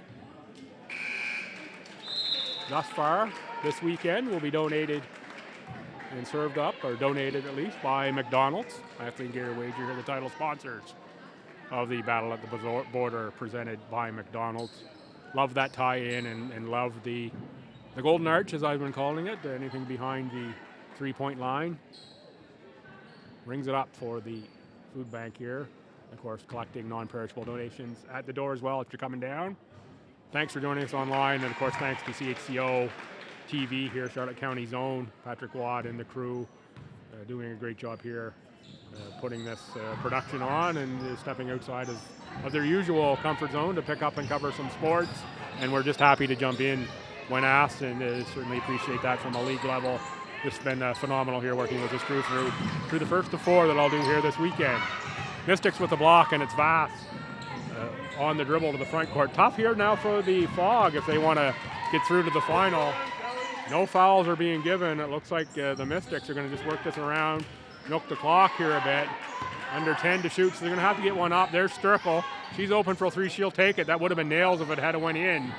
Thus far, this weekend will be donated and served up, or donated at least, by McDonald's. Athlete Gary Wager here, the title sponsors of the Battle at the Border, presented by McDonald's. Love that tie-in and love the Golden Arch, as I've been calling it, anything behind the three-point line. Rings it up for the food bank here. Of course, collecting non-perishable donations at the door as well if you're coming down. Thanks for joining us online, and of course thanks to CHCO-TV here, Charlotte County's own, Patrick Watt and the crew, doing a great job here, putting this production on and stepping outside of their usual comfort zone to pick up and cover some sports. And we're just happy to jump in when asked, and certainly appreciate that from a league level. It's been phenomenal here working with this crew through the first of 4 that I'll do here this weekend. Mystics with the block, and it's Vass on the dribble to the front court. Tough here now for the Fog if they want to get through to the final. No fouls are being given. It looks like the Mystics are going to just work this around, milk the clock here a bit. Under 10 to shoot, so they're going to have to get one up. There's Sturkle. She's open for a 3. She'll take it. That would have been nails if it had went in.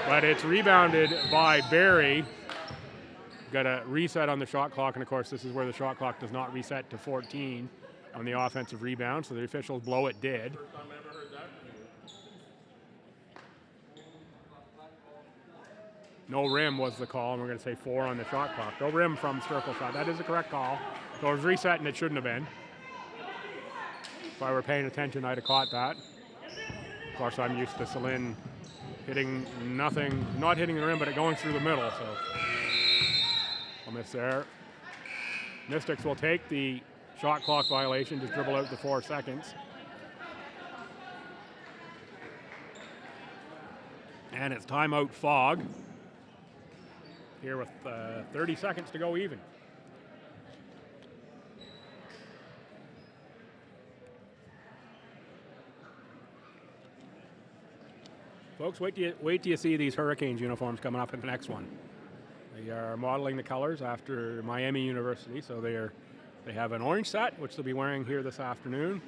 But it's rebounded by Barry. Got a reset on the shot clock, and of course this is where the shot clock does not reset to 14 on the offensive rebound, so the officials blow it dead. No rim was the call, and we're going to say 4 on the shot clock. No rim from Sturkle shot. That is the correct call. So it was reset, and it shouldn't have been. If I were paying attention, I'd have caught that. Of course, I'm used to Celine hitting nothing, not hitting the rim, but it going through the middle, so I'll miss there. Mystics will take the shot clock violation, just dribble out the 4 seconds. And it's timeout Fog here with 30 seconds to go even. Folks, wait till you see these Hurricanes uniforms coming up in the next one. They are modeling the colors after Miami University, so they have an orange set, which they'll be wearing here this afternoon,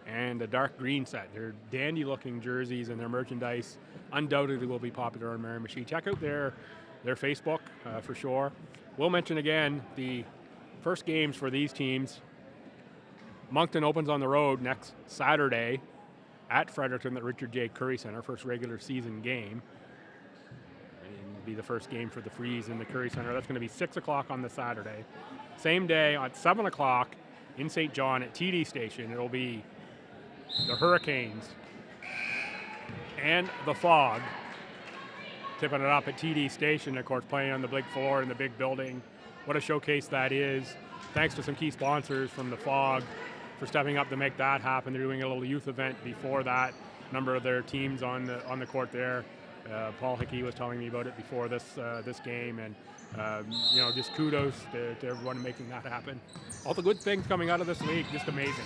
and a dark green set. They're dandy-looking jerseys, and their merchandise undoubtedly will be popular on Miramichi. Check out their Facebook for sure. We'll mention again the first games for these teams. Moncton opens on the road next Saturday at Fredericton at Richard J. Curry Center, first regular season game. It'll be the first game for the Freeze in the Curry Center. That's going to be 6 o'clock on the Saturday. Same day at 7 o'clock in St. John at TD Station, it'll be the Hurricanes and the Fog tipping it up at TD Station, of course, playing on the big floor in the big building. What a showcase that is. Thanks to some key sponsors from the Fog for stepping up to make that happen. They're doing a little youth event before that. A number of their teams on the court there. Paul Hickey was telling me about it before this game, and just kudos to everyone making that happen. All the good things coming out of this league, just amazing.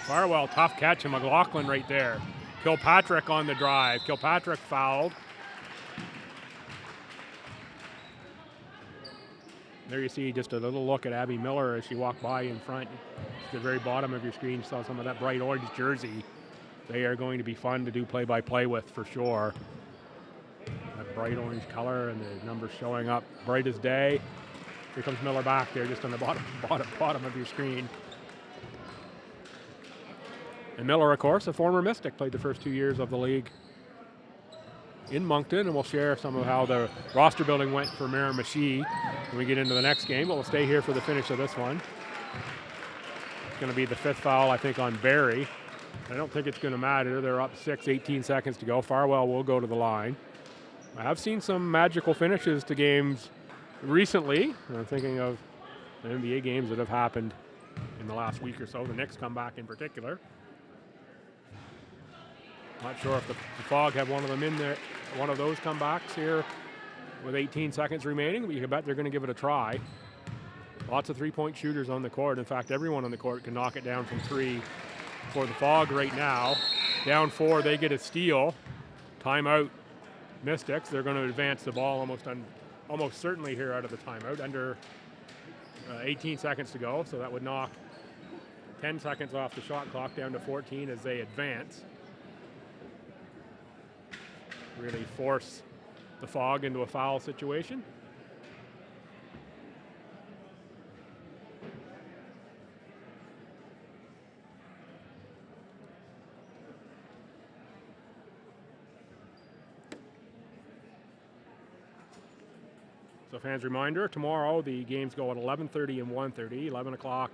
Farwell, tough catch, and McLaughlin right there. Kilpatrick on the drive. Kilpatrick fouled. There you see just a little look at Abby Miller as she walked by in front. At the very bottom of your screen, you saw some of that bright orange jersey. They are going to be fun to do play-by-play with for sure. That bright orange color and the numbers showing up bright as day. Here comes Miller back there just on the bottom of your screen. And Miller, of course, a former Mystic, played the first 2 years of the league in Moncton, and we'll share some of how the roster building went for Miramichi when we get into the next game, but we'll stay here for the finish of this one. It's going to be the 5th foul, I think, on Barry. I don't think it's going to matter. They're up 6, 18 seconds to go. Farwell will go to the line. I have seen some magical finishes to games recently. I'm thinking of the NBA games that have happened in the last week or so, the Knicks comeback in particular. Not sure if the Fog have one of them in there, one of those comebacks here with 18 seconds remaining, but you can bet they're going to give it a try. Lots of three-point shooters on the court. In fact, everyone on the court can knock it down from 3 for the Fog right now. Down 4, they get a steal. Timeout, Mystics. They're going to advance the ball almost certainly here out of the timeout. Under 18 seconds to go, so that would knock 10 seconds off the shot clock down to 14 as they advance. Really force the Fog into a foul situation. So fans, reminder, tomorrow the games go at 11:30 and 1:30, 11 o'clock,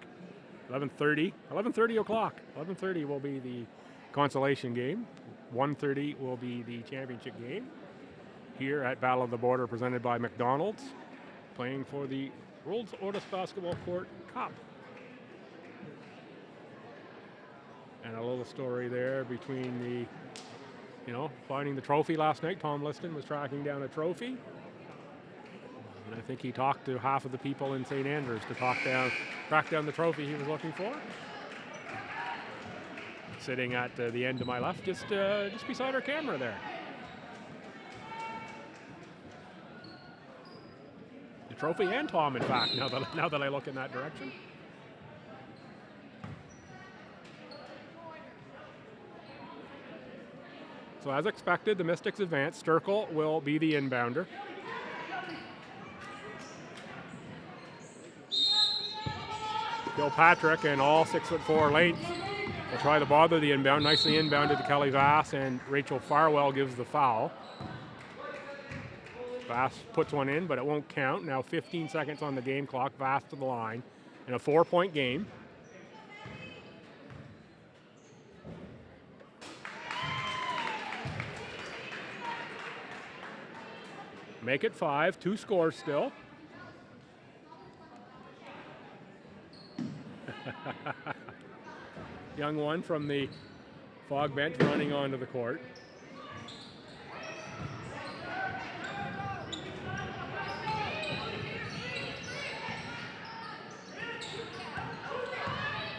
11:30 o'clock. 11:30 will be the consolation game. 1:30 will be the championship game here at Battle of the Border, presented by McDonald's, playing for the World's Oldest Basketball Court Cup. And a little story there between finding the trophy last night. Tom Liston was tracking down a trophy. And I think he talked to half of the people in St. Andrews to track down the trophy he was looking for. Sitting at the end to my left, just beside our camera there. The trophy and Tom, in fact, now that I look in that direction. So as expected, the Mystics advance. Sturkle will be the inbounder. Kilpatrick and all 6'4" length will try to bother the inbound. Nicely inbounded to Kelly Vass, and Rachel Farwell gives the foul. Vass puts one in, but it won't count. Now 15 seconds on the game clock. Vass to the line in a 4-point game. Make it 5, 2 scores still. Young one from the Fog bench running onto the court.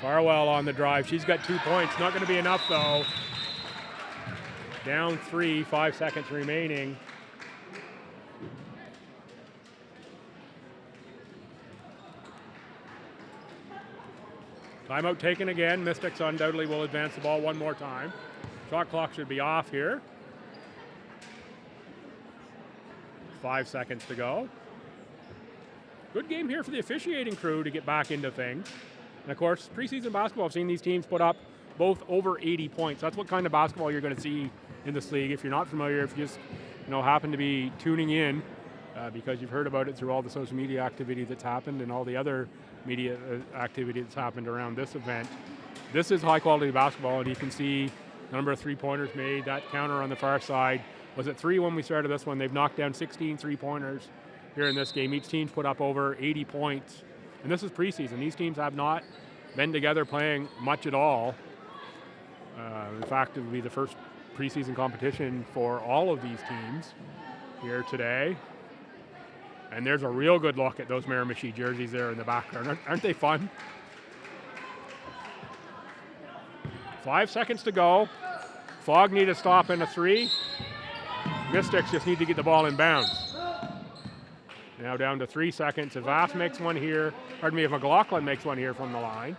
Farwell on the drive. She's got 2 points. Not going to be enough, though. Down 3, 5 seconds remaining. Timeout taken again. Mystics undoubtedly will advance the ball one more time. Shot clock should be off here. 5 seconds to go. Good game here for the officiating crew to get back into things. And of course, preseason basketball, I've seen these teams put up both over 80 points. That's what kind of basketball you're going to see in this league. If you're not familiar, if you just happen to be tuning in because you've heard about it through all the social media activity that's happened and all the other media activity that's happened around this event. This is high quality basketball, and you can see the number of three-pointers made. That counter on the far side was at 3 when we started this one. They've knocked down 16 three-pointers here in this game. Each team's put up over 80 points. And this is preseason. These teams have not been together playing much at all. In fact, it will be the first preseason competition for all of these teams here today. And there's a real good look at those Miramichi jerseys there in the background. Aren't they fun? 5 seconds to go. Fog need to stop in a 3. Mystics just need to get the ball in bounds. Now down to 3 seconds. If Vass makes one here, if McLaughlin makes one here from the line,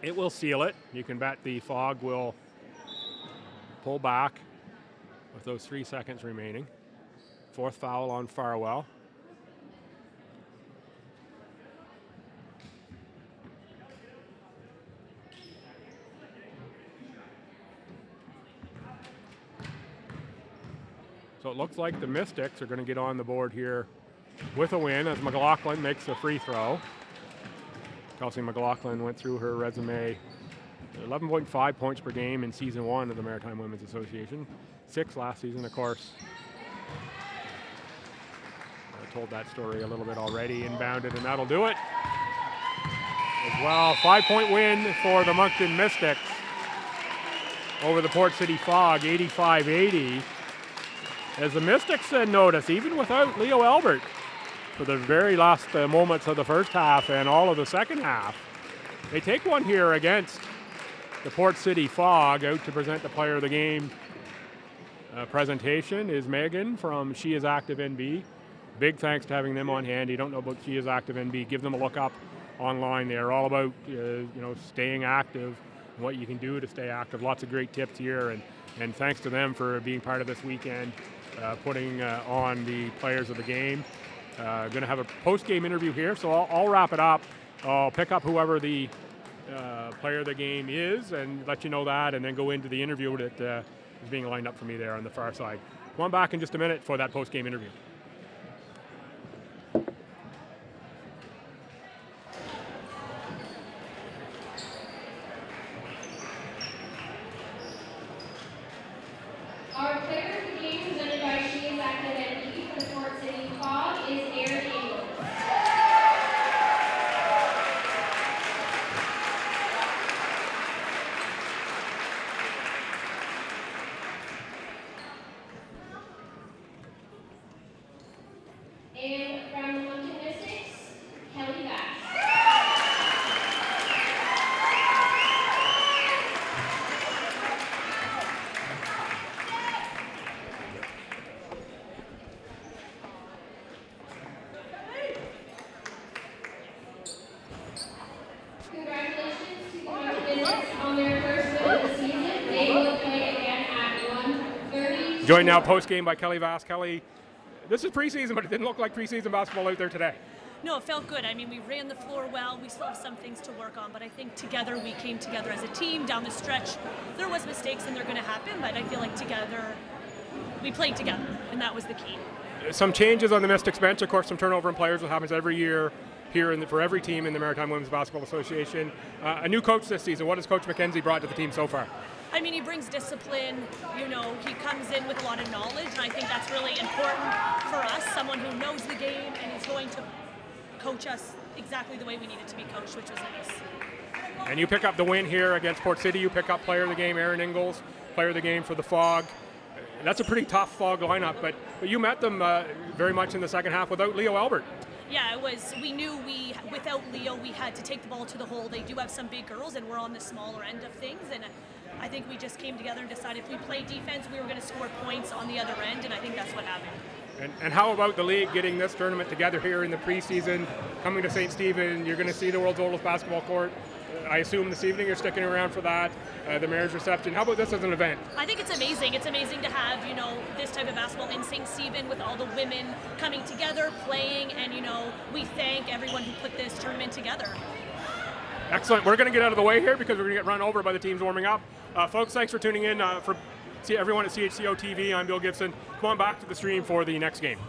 it will seal it. You can bet the Fog will pull back with those 3 seconds remaining. 4th foul on Farwell. So it looks like the Mystics are going to get on the board here with a win as McLaughlin makes a free throw. Kelsey McLaughlin went through her resume, 11.5 points per game in season 1 of the Maritime Women's Association, 6 last season, of course. I told that story a little bit already, inbounded, and that'll do it. As well, 5-point win for the Moncton Mystics over the Port City Fog, 85-80. As the Mystics notice, even without Leo Albert for the very last moments of the first half and all of the second half, they take one here against the Port City Fog. Out to present the player of the game presentation is Megan from She Is Active NB. Big thanks to having them on hand. You don't know about She Is Active NB, give them a look up online. They're all about staying active and what you can do to stay active. Lots of great tips here, and thanks to them for being part of this weekend, putting on the players of the game. Going to have a post-game interview here, so I'll wrap it up. I'll pick up whoever the player of the game is and let you know that, and then go into the interview that is being lined up for me there on the far side. Come on back in just a minute for that post-game interview. Our player of the game presented by She Is Active NB for the Port City Fog is Erin Ingalls. And from the Moncton Mystics, Kelly Bass. Congratulations to the Moncton Mystics on their first win of the season. They will play again at 1:30. Joined now post-game by Kelly Vass. Kelly, this is preseason, but it didn't look like preseason basketball out there today. No, it felt good. I mean, we ran the floor well. We still have some things to work on, but I think together we came together as a team down the stretch. There was mistakes and they're going to happen, but I feel like together we played together, and that was the key. Some changes on the Mystics bench, of course, some turnover in players, what happens every year here for every team in the Maritime Women's Basketball Association. A new coach this season. What has Coach McKenzie brought to the team so far? I mean, he brings discipline, he comes in with a lot of knowledge, and I think that's really important for us, someone who knows the game and is going to coach us exactly the way we needed to be coached, which was nice. And you pick up the win here against Port City. You pick up player of the game, Erin Ingalls, player of the game for the Fog. That's a pretty tough Fog lineup, but you met them very much in the second half without Leo Albert. Yeah, we knew without Leo, we had to take the ball to the hole. They do have some big girls, and we're on the smaller end of things, and I think we just came together and decided if we played defense, we were going to score points on the other end, and I think that's what happened. And how about the league getting this tournament together here in the preseason, coming to St. Stephen? You're going to see the world's oldest basketball court. I assume this evening you're sticking around for that, the marriage reception. How about this as an event? I think it's amazing. It's amazing to have, this type of basketball in St. Stephen with all the women coming together, playing, and, we thank everyone who put this tournament together. Excellent. We're going to get out of the way here because we're going to get run over by the teams warming up. Folks, thanks for tuning in. For everyone at CHCO-TV, I'm Bill Gibson. Come on back to the stream for the next game.